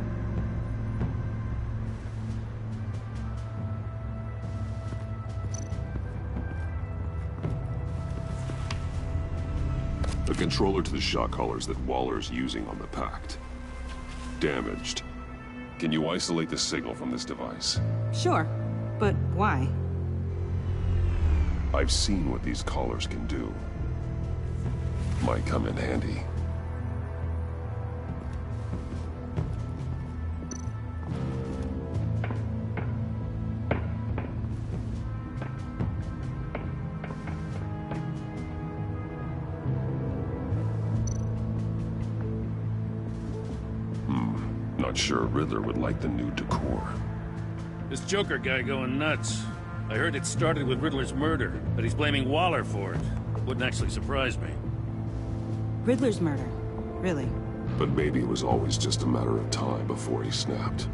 The controller to the shock collars that Waller's using on the Pact. Damaged. Can you isolate the signal from this device? Sure, but why? I've seen what these collars can do. Might come in handy. Not sure Riddler would like the new decor. This Joker guy going nuts. I heard it started with Riddler's murder, but he's blaming Waller for it. Wouldn't actually surprise me. Riddler's murder? Really? But maybe it was always just a matter of time before he snapped.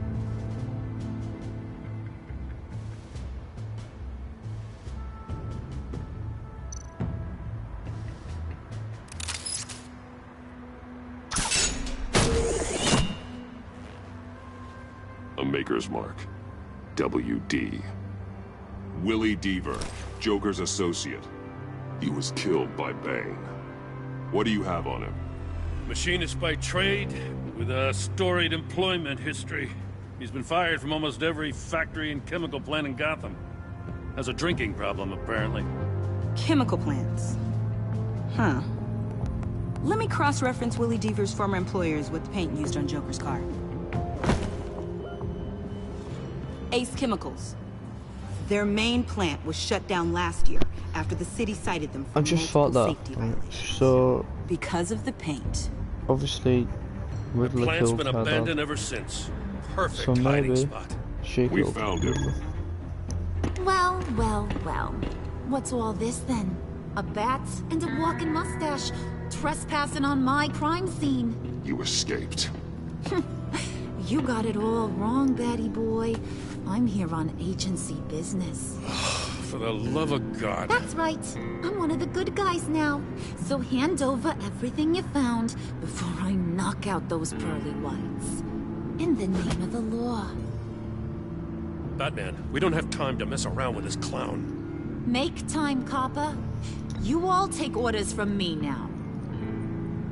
A Maker's Mark. WD. Willie Deaver, Joker's associate. He was killed by Bane. What do you have on him? Machinist by trade, with a storied employment history. He's been fired from almost every factory and chemical plant in Gotham. Has a drinking problem, apparently. Chemical plants. Huh. Let me cross-reference Willie Deaver's former employers with the paint used on Joker's car. Ace Chemicals. Their main plant was shut down last year after the city cited them for I just thought that. So because of the paint. Obviously, Riddler the plant's killed been Heather. abandoned ever since. Perfect So hiding maybe spot. We found him. Well, well, well. What's all this then? A bat and a walking mustache trespassing on my crime scene. You escaped. You got it all wrong, Batty boy. I'm here on agency business. For the love of God. That's right. I'm one of the good guys now. So hand over everything you found before I knock out those pearly whites. In the name of the law. Batman, we don't have time to mess around with this clown. Make time, copper. You all take orders from me now.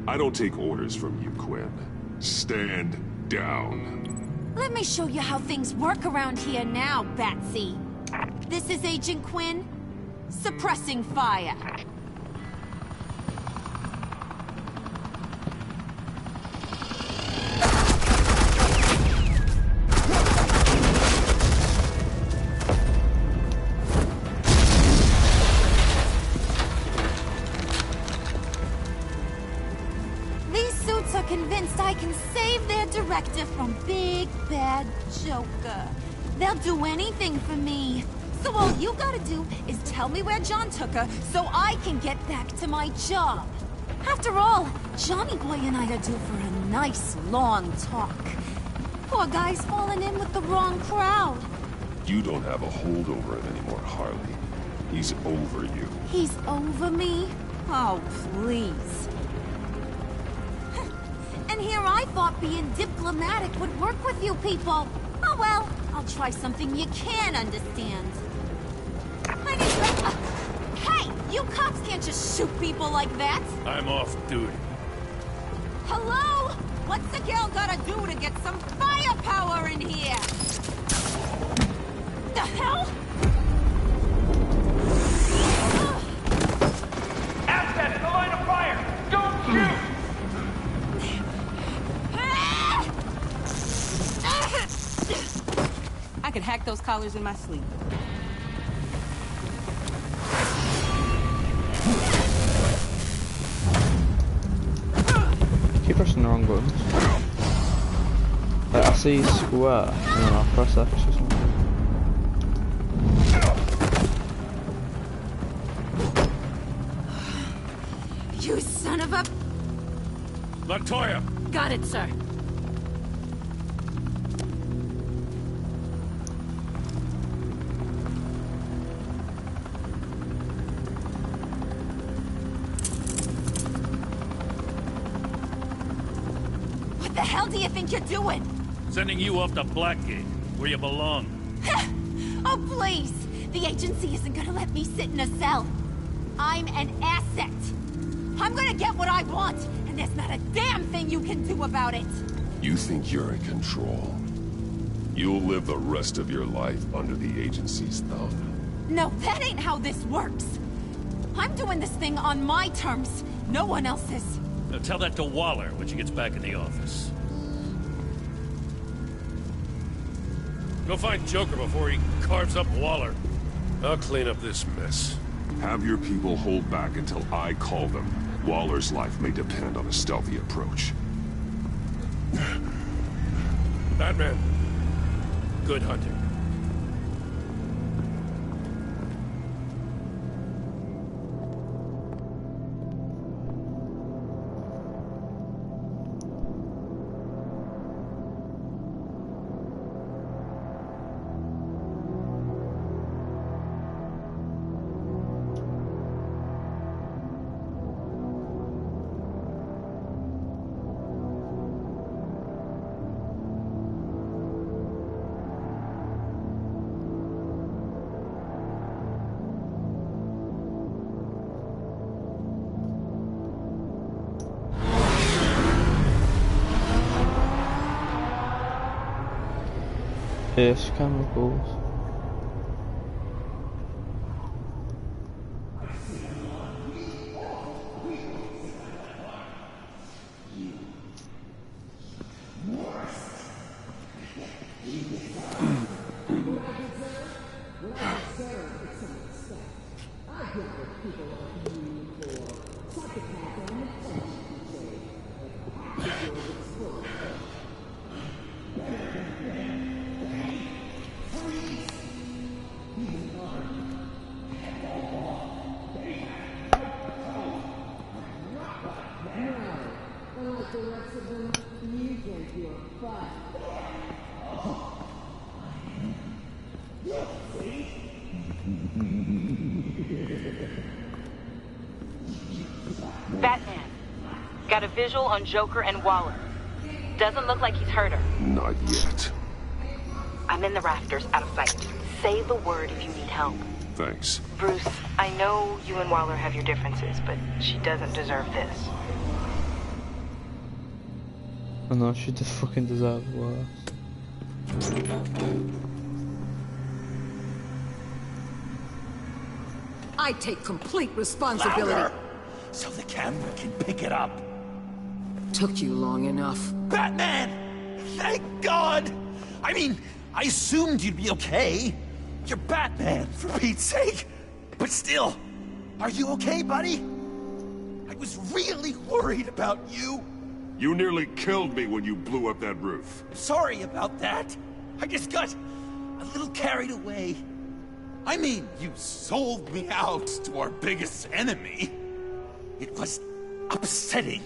I don't take orders from you, Quinn. Stand down. Let me show you how things work around here now, Batsy. This is Agent Quinn. Suppressing fire. These suits are convinced I can save their director from Big Bad Joker. They'll do anything for me. So all you gotta do is tell me where John took her so I can get back to my job. After all, Johnny Boy and I are due for a nice long talk. Poor guy's falling in with the wrong crowd. You don't have a hold over him anymore, Harley. He's over you. He's over me? Oh, please. And here I thought being diplomatic would work with you people. Oh well, I'll try something you can understand. I need hey, you cops can't just shoot people like that. I'm off duty. Hello? What's the girl gotta do to get some firepower in here? The hell? Assets, the line of fire! Don't shoot! I could hack those collars in my sleep. Keep pressing the wrong buttons. Like, I see square, and then I'll press X or something. You son of a... Montoya! Got it, sir. What the hell do you think you're doing? Sending you off to Blackgate, where you belong. Oh, please! The agency isn't gonna let me sit in a cell. I'm an asset. I'm gonna get what I want, and there's not a damn thing you can do about it. You think you're in control? You'll live the rest of your life under the agency's thumb. No, that ain't how this works. I'm doing this thing on my terms, no one else's. Now tell that to Waller when she gets back in the office. Go find Joker before he carves up Waller. I'll clean up this mess. Have your people hold back until I call them. Waller's life may depend on a stealthy approach. Batman, good hunting. Yes, chemicals. Batman, got a visual on Joker and Waller. Doesn't look like he's hurt her. Not yet. I'm in the rafters, out of sight. Say the word if you need help. Thanks. Bruce, I know you and Waller have your differences, but she doesn't deserve this. I know, she just fucking deserves worse. I take complete responsibility. Louder, so the camera can pick it up. Took you long enough. Batman! Thank God! I mean, I assumed you'd be okay. You're Batman, for Pete's sake. But still, are you okay, buddy? I was really worried about you. You nearly killed me when you blew up that roof. Sorry about that. I just got a little carried away. I mean, you sold me out to our biggest enemy. It was upsetting.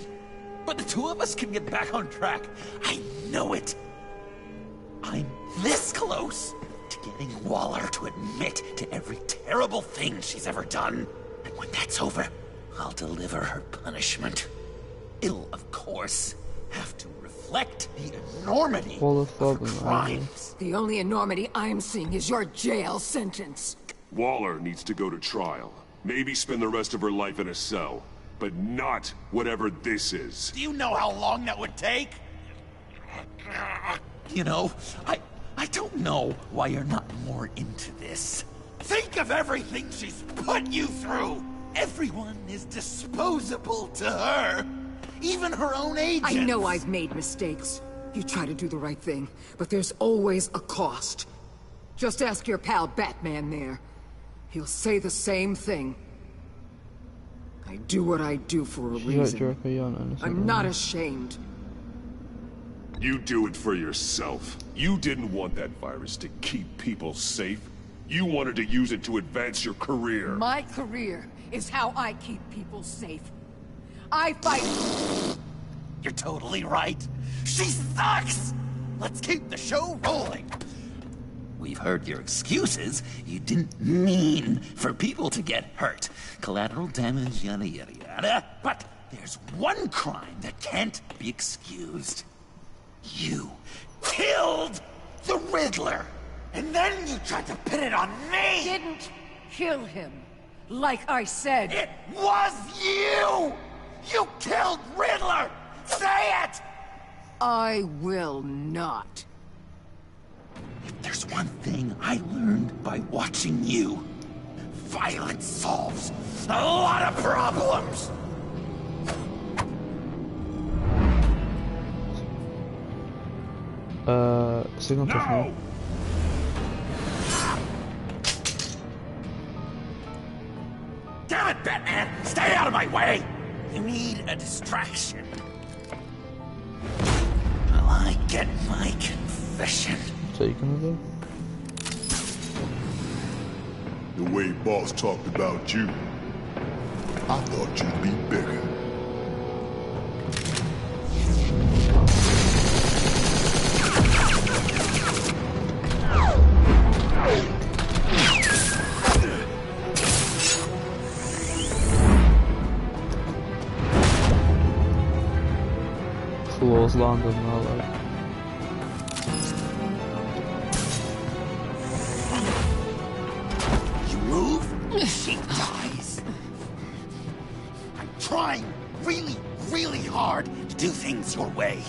But the two of us can get back on track. I know it. I'm this close to getting Waller to admit to every terrible thing she's ever done. And when that's over, I'll deliver her punishment. It'll, of course, have to reflect the enormity of her crimes. The only enormity I'm seeing is your jail sentence. Waller needs to go to trial. Maybe spend the rest of her life in a cell. But not whatever this is. Do you know how long that would take? You know, I don't know why you're not more into this. Think of everything she's put you through! Everyone is disposable to her. Even her own agents. I know I've made mistakes. You try to do the right thing, but there's always a cost. Just ask your pal Batman there. He'll say the same thing. I do what I do for a reason. I'm not ashamed. You do it for yourself. You didn't want that virus to keep people safe. You wanted to use it to advance your career. My career is how I keep people safe. I fight... You're totally right. She sucks! Let's keep the show rolling. We've heard your excuses. You didn't mean for people to get hurt. Collateral damage, yada yada yada. But there's one crime that can't be excused. You killed the Riddler! And then you tried to pin it on me! Didn't kill him. Like I said. It was you! You killed Riddler! Say it! I will not. If there's one thing I learned by watching you, violence solves a lot of problems! Signal to no! Damn it, Batman! Stay out of my way! You need a distraction. Will I get my confession? So you gonna do? The way Boss talked about you, I thought you'd be bigger. Floors landing now, like. She dies. I'm trying really hard to do things your way.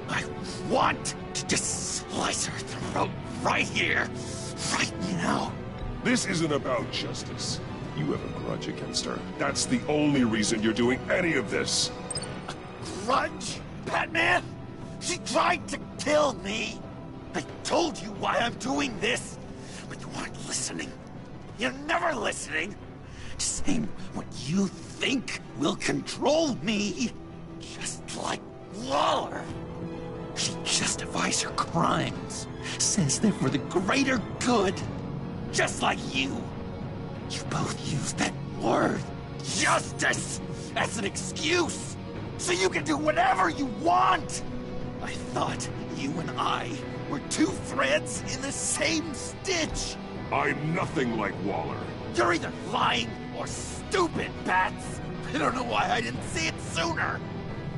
I want to just slice her throat right here, right now. This isn't about justice. You have a grudge against her. That's the only reason you're doing any of this. A grudge? Batman? She tried to kill me. I told you why I'm doing this, but you weren't listening. You're never listening. Just saying what you think will control me. Just like Waller. She justifies her crimes. Says they're for the greater good. Just like you. You both use that word, justice, as an excuse. So you can do whatever you want. I thought you and I were two threads in the same stitch. I'm nothing like Waller. You're either lying or stupid, Bats. I don't know why I didn't see it sooner.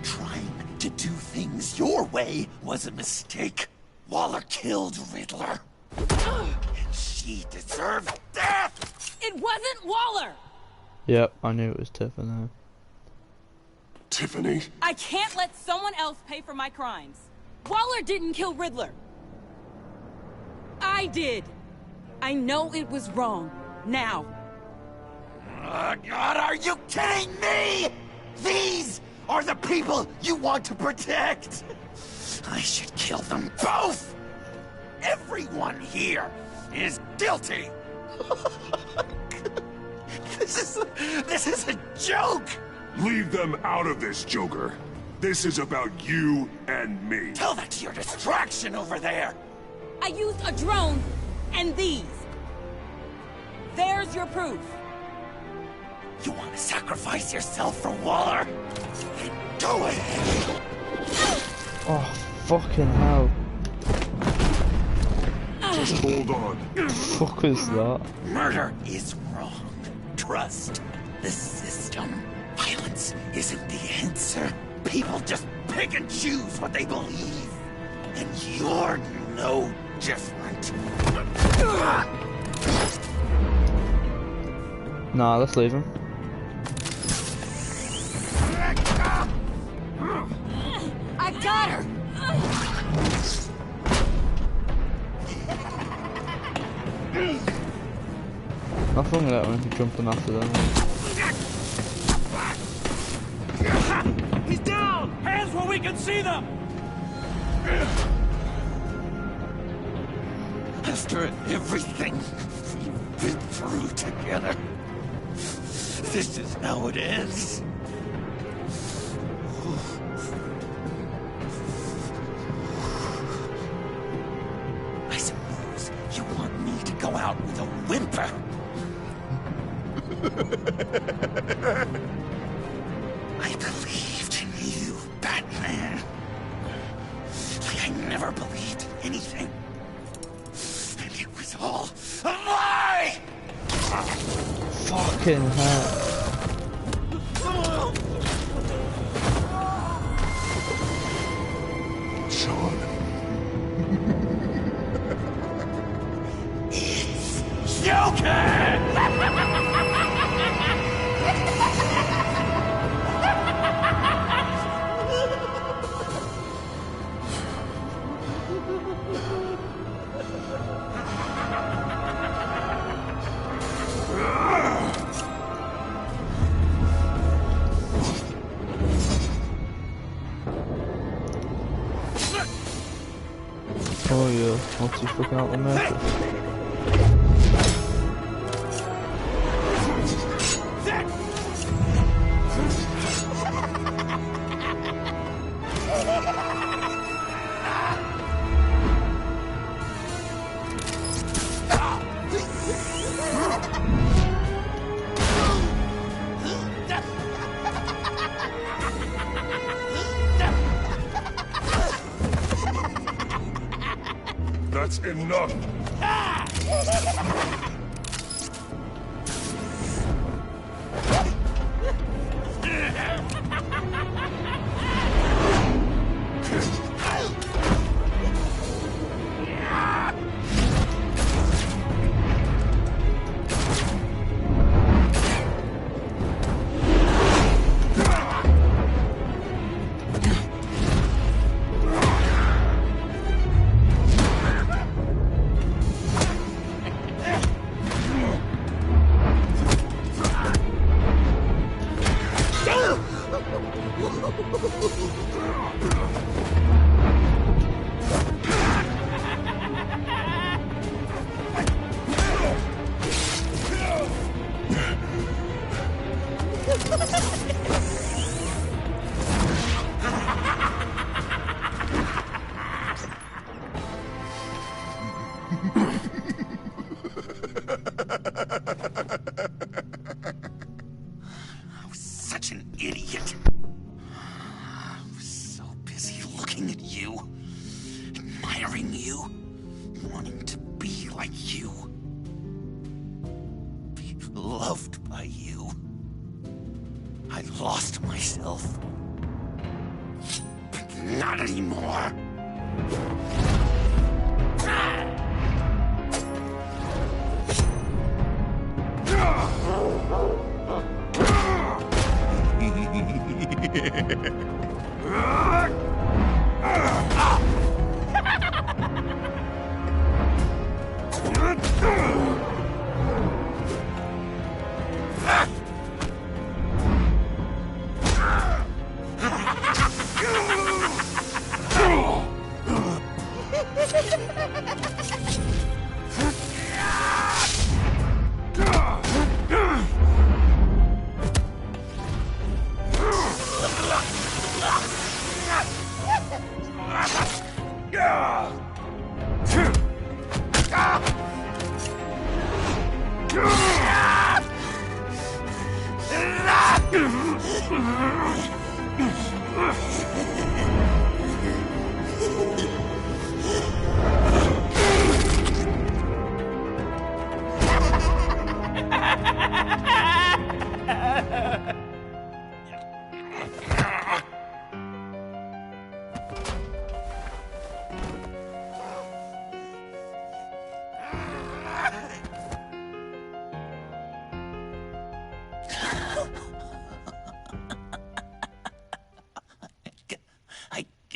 Trying to do things your way was a mistake. Waller killed Riddler. And she deserved death! It wasn't Waller! Yep, I knew it was Tiffany. Tiffany? I can't let someone else pay for my crimes. Waller didn't kill Riddler. I did. I know it was wrong. Now. God, are you kidding me? These are the people you want to protect. I should kill them both. Everyone here is guilty. This is a joke. Leave them out of this, Joker. This is about you and me. Tell that to your distraction over there. I used a drone and these. There's your proof. You want to sacrifice yourself for Waller? Do it! Oh, fucking hell. Just hold on. Fuck is that? Murder is wrong. Trust the system. Violence isn't the answer. People just pick and choose what they believe. And you're no different. Nah, let's leave him. I got her! Nothing like that when he jumped in after them. He's down! Hands where we can see them! After everything we've been through together, this is how it ends. I suppose you want me to go out with a whimper. I believed in you, Batman. Like I never believed in anything. And it was all a lie! Fucking hell. Sean. It's Joker! Oh yeah, once he's freaking out the mattress. That's enough. Such an idiot. I was so busy looking at you, admiring you, wanting to be like you, be loved by you. I lost myself. But not anymore.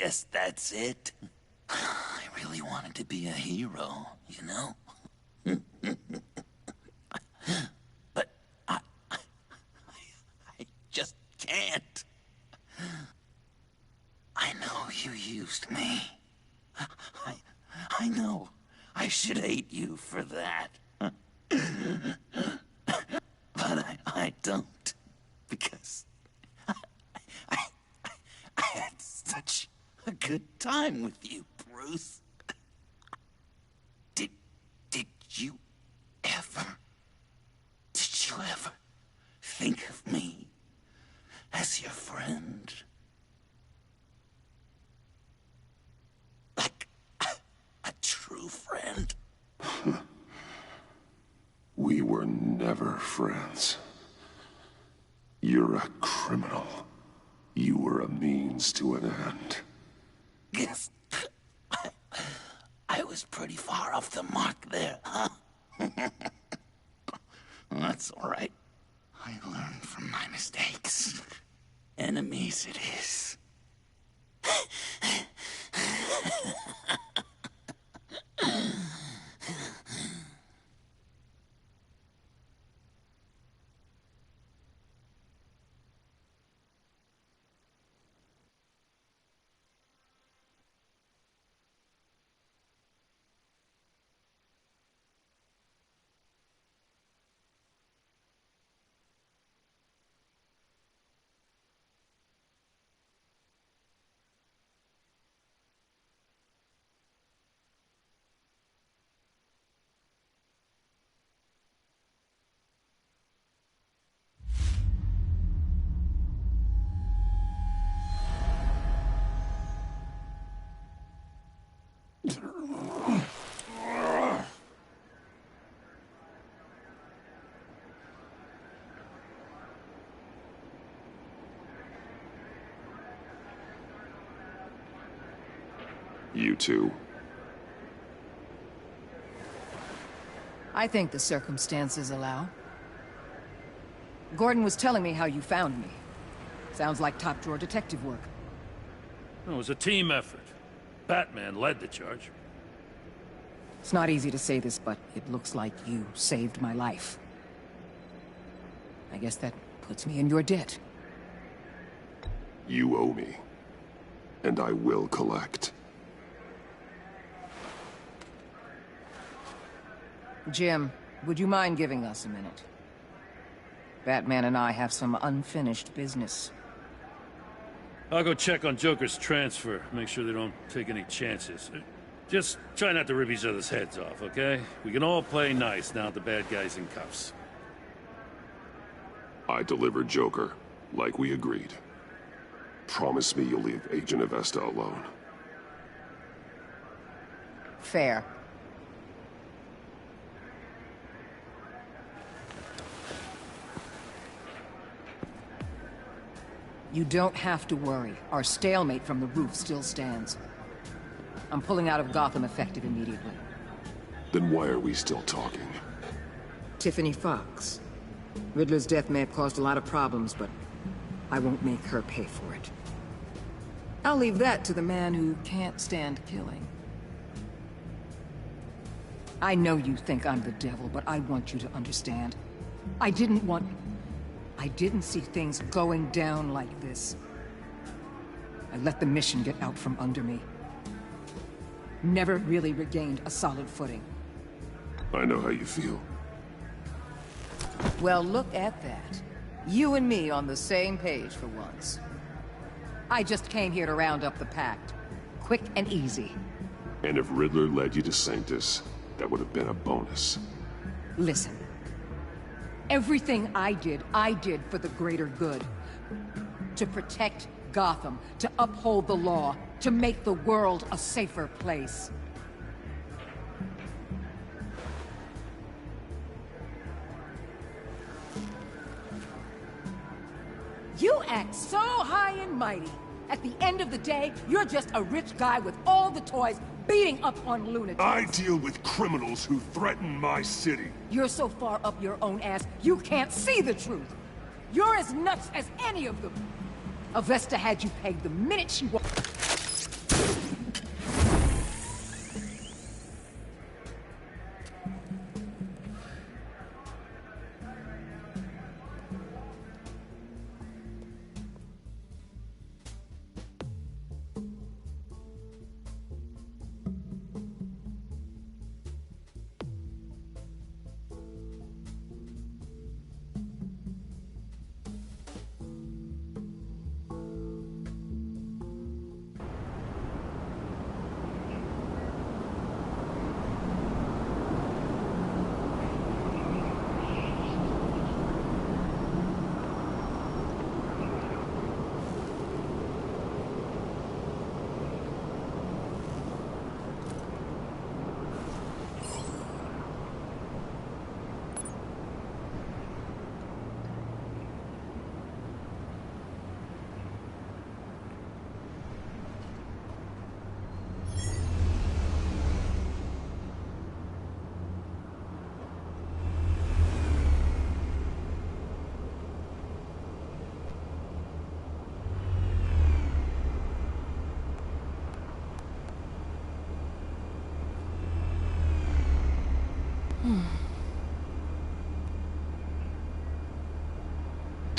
guess that's it. I really wanted to be a hero, you know? But I just can't. I know you used me. I know I should hate you for that. But I don't. Because I had such a good time with you, Bruce. Did you ever think of me as your friend? Like a true friend? We were never friends. You're a criminal. You were a means to an end. Yes. I was pretty far off the mark there, huh? That's all right. I learned from my mistakes. Enemies it is. You two. I think the circumstances allow. Gordon was telling me how you found me. Sounds like top-drawer detective work. It was a team effort. Batman led the charge. It's not easy to say this, but it looks like you saved my life. I guess that puts me in your debt. You owe me. And I will collect. Jim, would you mind giving us a minute? Batman and I have some unfinished business. I'll go check on Joker's transfer, make sure they don't take any chances. Just try not to rip each other's heads off, okay? We can all play nice now that the bad guy's in cuffs. I delivered Joker, like we agreed. Promise me you'll leave Agent Avesta alone. Fair. You don't have to worry. Our stalemate from the roof still stands. I'm pulling out of Gotham effective immediately. Then why are we still talking? Tiffany Fox. Riddler's death may have caused a lot of problems, but I won't make her pay for it. I'll leave that to the man who can't stand killing. I know you think I'm the devil, but I want you to understand. I didn't see things going down like this. I let the mission get out from under me. Never really regained a solid footing. I know how you feel. Well, look at that. You and me on the same page for once. I just came here to round up the Pact. Quick and easy. And if Riddler led you to Sanctus, that would have been a bonus. Listen. Everything I did for the greater good. To protect Gotham, to uphold the law, to make the world a safer place. You act so high and mighty. At the end of the day, you're just a rich guy with all the toys beating up on lunatics. I deal with criminals who threaten my city. You're so far up your own ass, you can't see the truth. You're as nuts as any of them. Avesta had you pegged the minute she walked.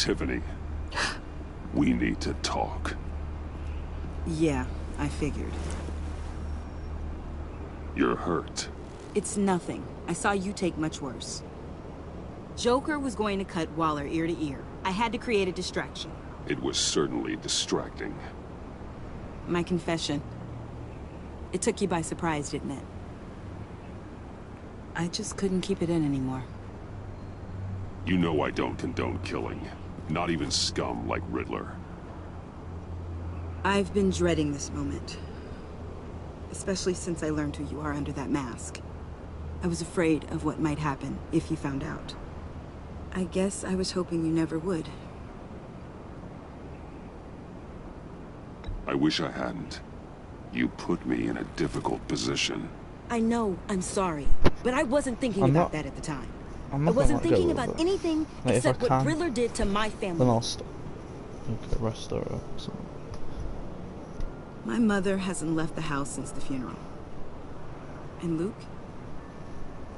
Tiffany, we need to talk. Yeah, I figured. You're hurt. It's nothing. I saw you take much worse. Joker was going to cut Waller ear to ear. I had to create a distraction. It was certainly distracting. My confession. It took you by surprise, didn't it? I just couldn't keep it in anymore. You know I don't condone killing. Not even scum like Riddler. I've been dreading this moment. Especially since I learned who you are under that mask. I was afraid of what might happen if you found out. I guess I was hoping you never would. I wish I hadn't. You put me in a difficult position. I know, I'm sorry. But I wasn't thinking about that at the time. I wasn't thinking about anything except what Riddler did to my family. Then I'll stop. Okay, rest her up. My mother hasn't left the house since the funeral. And Luke?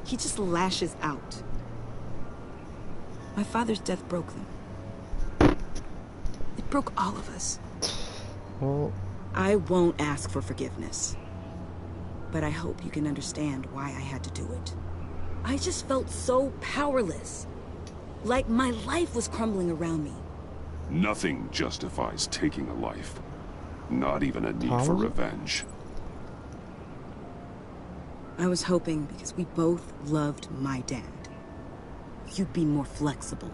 He just lashes out. My father's death broke them. It broke all of us. Well, I won't ask for forgiveness. But I hope you can understand why I had to do it. I just felt so powerless. Like my life was crumbling around me. Nothing justifies taking a life. Not even a need for revenge. I was hoping because we both loved my dad, you'd be more flexible.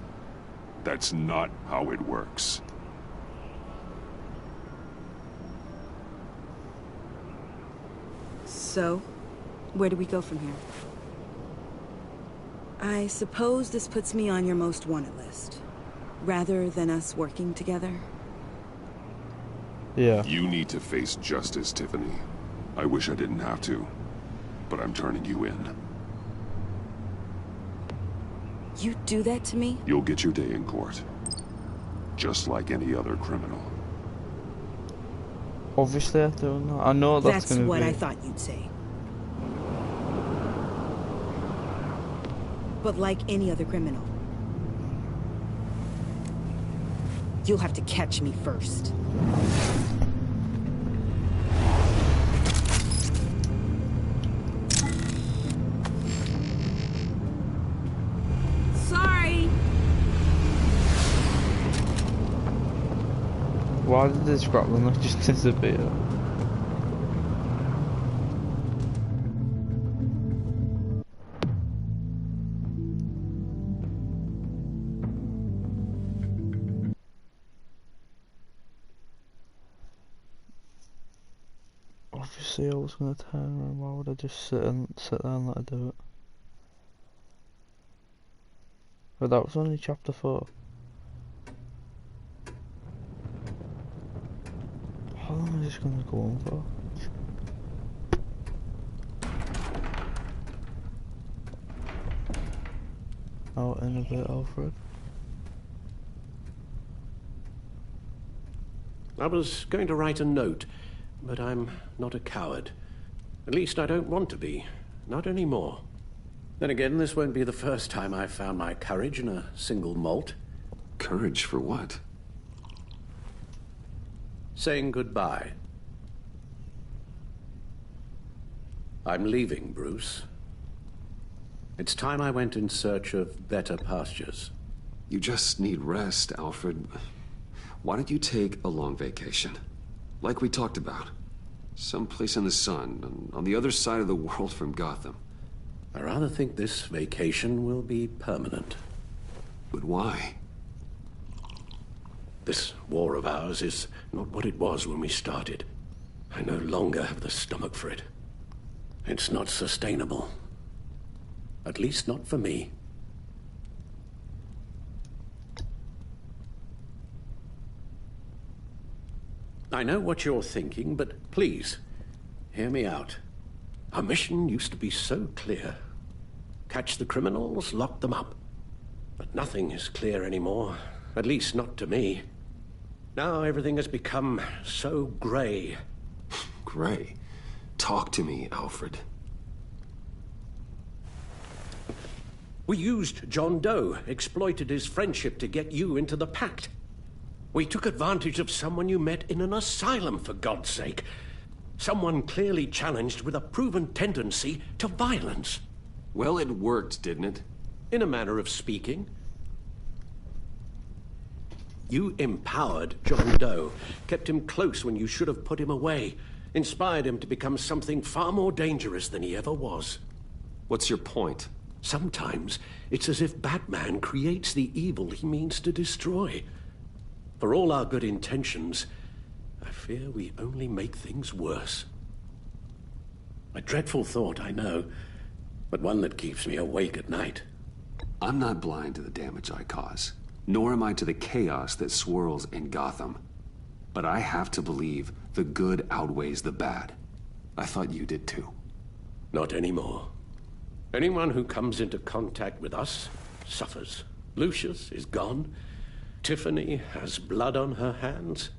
That's not how it works. So, where do we go from here? I suppose this puts me on your most wanted list, rather than us working together. Yeah. You need to face justice, Tiffany. I wish I didn't have to, but I'm turning you in. You do that to me? You'll get your day in court. Just like any other criminal. Obviously I do not. I know that's gonna be... what I thought you'd say. But like any other criminal, you'll have to catch me first. Sorry. Why did this grappling hook just disappear? Obviously I was gonna turn around, why would I just sit there and let her do it? But that was only chapter 4. How long is this gonna go on for? Out in a bit, Alfred. I was going to write a note, but I'm not a coward. At least I don't want to be. Not anymore. Then again, this won't be the first time I've found my courage in a single malt. Courage for what? Saying goodbye. I'm leaving, Bruce. It's time I went in search of better pastures. You just need rest, Alfred. Why don't you take a long vacation? Like we talked about. Someplace in the sun, on the other side of the world from Gotham. I rather think this vacation will be permanent. But why? This war of ours is not what it was when we started. I no longer have the stomach for it. It's not sustainable. At least not for me. I know what you're thinking, but please, hear me out. Our mission used to be so clear. Catch the criminals, lock them up. But nothing is clear anymore, at least not to me. Now everything has become so gray. Gray? Talk to me, Alfred. We used John Doe, exploited his friendship to get you into the pact. We took advantage of someone you met in an asylum, for God's sake. Someone clearly challenged with a proven tendency to violence. Well, it worked, didn't it? In a manner of speaking. You empowered John Doe, kept him close when you should have put him away, inspired him to become something far more dangerous than he ever was. What's your point? Sometimes it's as if Batman creates the evil he means to destroy. For all our good intentions, I fear we only make things worse. A dreadful thought, I know, but one that keeps me awake at night. I'm not blind to the damage I cause, nor am I to the chaos that swirls in Gotham. But I have to believe the good outweighs the bad. I thought you did too. Not anymore. Anyone who comes into contact with us suffers. Lucius is gone. Tiffany has blood on her hands.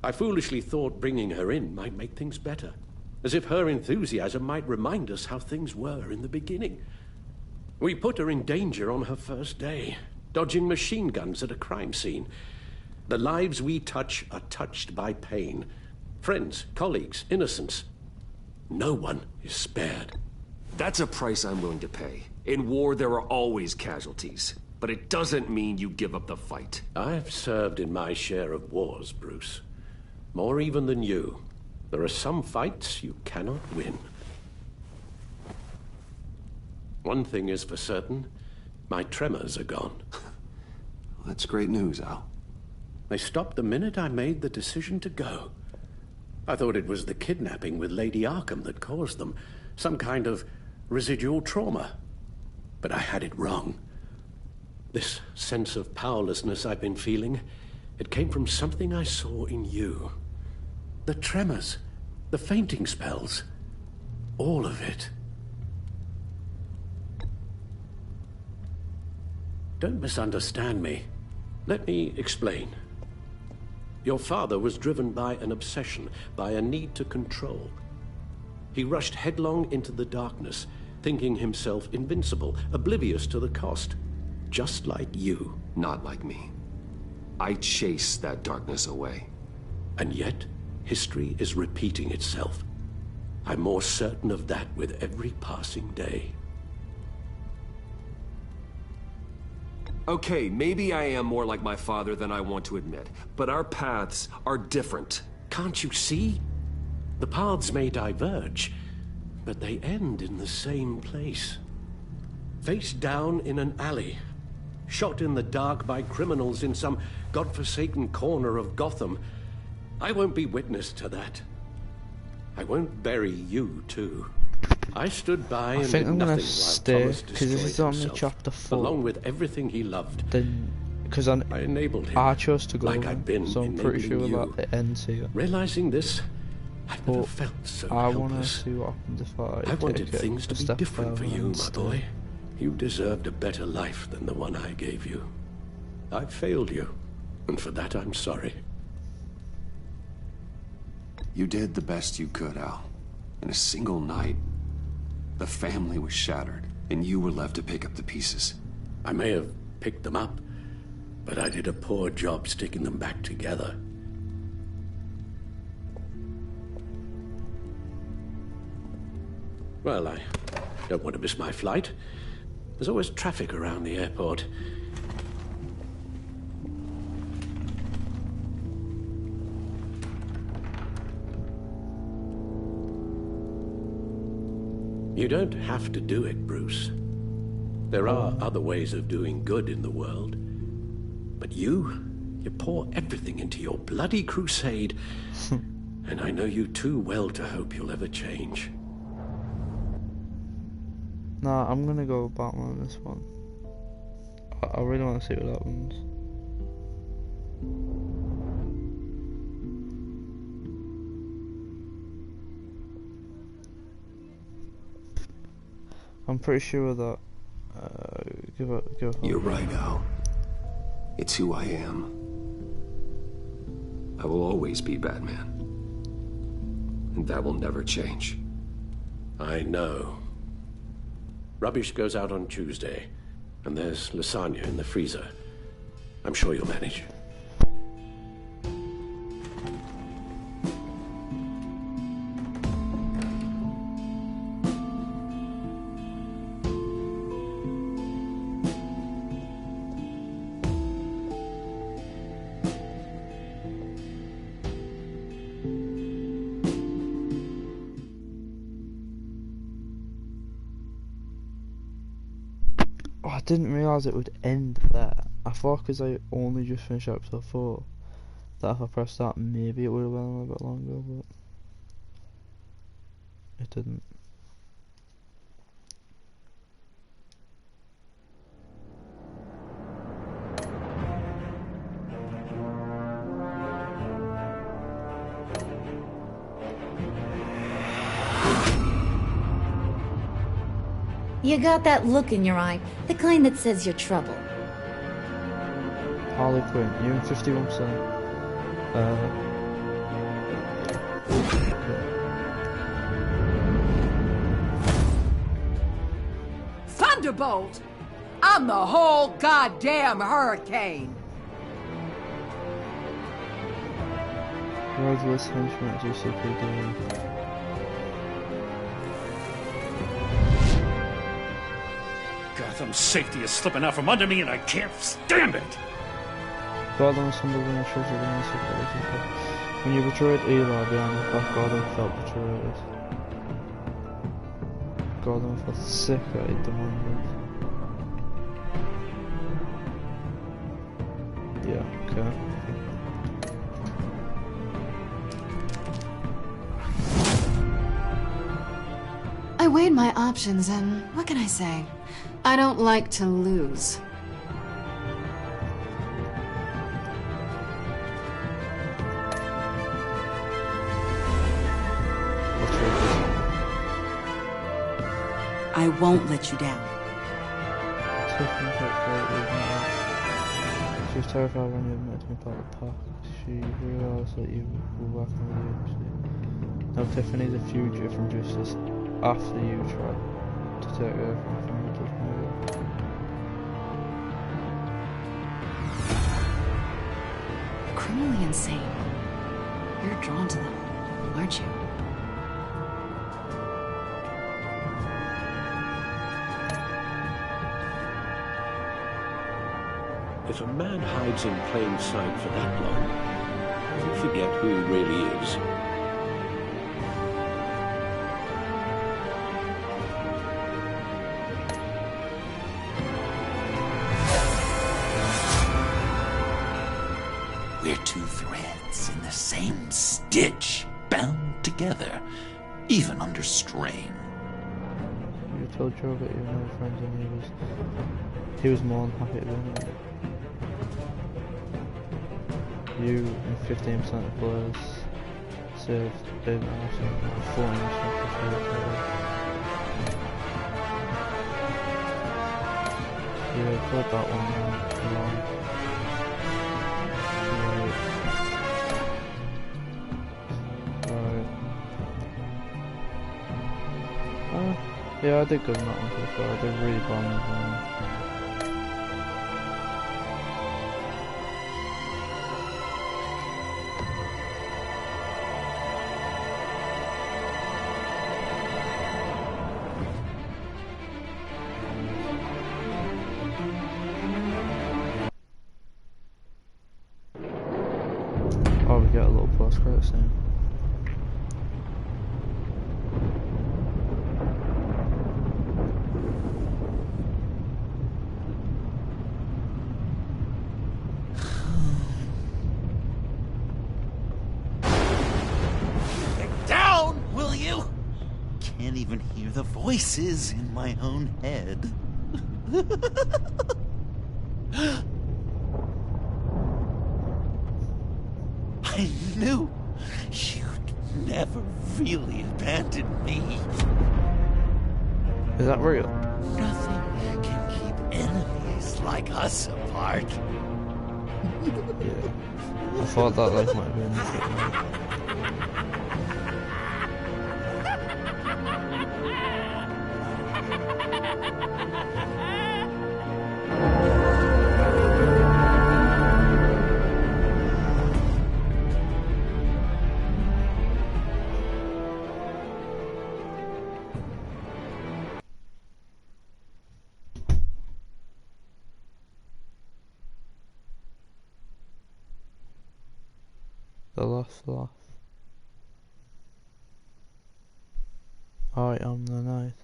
I foolishly thought bringing her in might make things better, as if her enthusiasm might remind us how things were in the beginning. We put her in danger on her first day, dodging machine guns at a crime scene. The lives we touch are touched by pain. Friends, colleagues, innocents. No one is spared. That's a price I'm willing to pay. In war, there are always casualties. But it doesn't mean you give up the fight. I've served in my share of wars, Bruce. More even than you. There are some fights you cannot win. One thing is for certain, my tremors are gone. That's great news, Al. They stopped the minute I made the decision to go. I thought it was the kidnapping with Lady Arkham that caused them. Some kind of residual trauma. But I had it wrong. This sense of powerlessness I've been feeling, it came from something I saw in you. The tremors, the fainting spells, all of it. Don't misunderstand me. Let me explain. Your father was driven by an obsession, by a need to control. He rushed headlong into the darkness, thinking himself invincible, oblivious to the cost. Just like you. Not like me. I chase that darkness away. And yet, history is repeating itself. I'm more certain of that with every passing day. Okay, maybe I am more like my father than I want to admit, but our paths are different. Can't you see? The paths may diverge, but they end in the same place. Face down in an alley. Shot in the dark by criminals in some godforsaken corner of Gotham. I won't be witness to that. I won't bury you, too. I stood by and did nothing while Thomas destroyed himself, along with everything he loved. Then, because I enabled him, I chose to go, like I'd been so I'm pretty sure you. that it ends here. Realizing this, I've never felt so I helpless. want to see what happens if I wanted take things to be step different for further you, and my stay. boy. You deserved a better life than the one I gave you. I failed you, and for that I'm sorry. You did the best you could, Al. In a single night, the family was shattered, and you were left to pick up the pieces. I may have picked them up, but I did a poor job sticking them back together. Well, I don't want to miss my flight. There's always traffic around the airport. You don't have to do it, Bruce. There are other ways of doing good in the world. But you pour everything into your bloody crusade, and I know you too well to hope you'll ever change. Nah, I'm gonna go Batman on this one. I really want to see what happens. I'm pretty sure that. Give a. You're right, Al. It's who I am. I will always be Batman. And that will never change. I know. Rubbish goes out on Tuesday. And there's lasagna in the freezer. I'm sure you'll manage. I didn't realise it would end there. I thought because I only just finished episode 4 that if I pressed that maybe it would have been a little bit longer, but it didn't. You got that look in your eye, the kind that says you're trouble. Harley Quinn, you're in 51%. Thunderbolt! I'm the whole goddamn hurricane! Roadless henchman at GCPD. Gotham's safety is slipping out from under me and I can't stand it! Gordon was humbled when he chose the secret. When you betrayed Eli behind his back, Gordon felt betrayed. Gordon felt sick that he demanded. Yeah, okay. I weighed my options and what can I say? I don't like to lose. I won't let you down. She was terrified when you admitted to me about the pack. She realised that you were working with the agency. Now Tiffany's a fugitive from justice after you tried to take her from the judgment. Criminally insane. You're drawn to them, aren't you? If a man hides in plain sight for that long, he'll forget who he really is. We're two threads in the same stitch, bound together, even under strain. You told Joe that you were no friends and he was more than happy to be in it. You and 15% of players saved David Allison and 14% of players. Yeah, played that one along. Right. Yeah, I did good in that one so far. I did really bad in that one. Oh, we get a little post-credit scene. Down, will you? Can't even hear the voices in my own head. I knew you'd never really abandon me. Is that real? Nothing can keep enemies like us apart. Yeah. I thought that like might have been it. The last laugh. I am the night.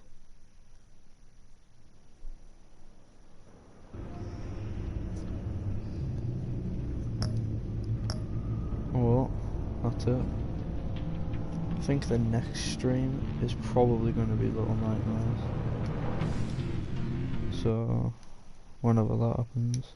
Well, that's it. I think the next stream is probably going to be Little Nightmares. So, whenever that happens.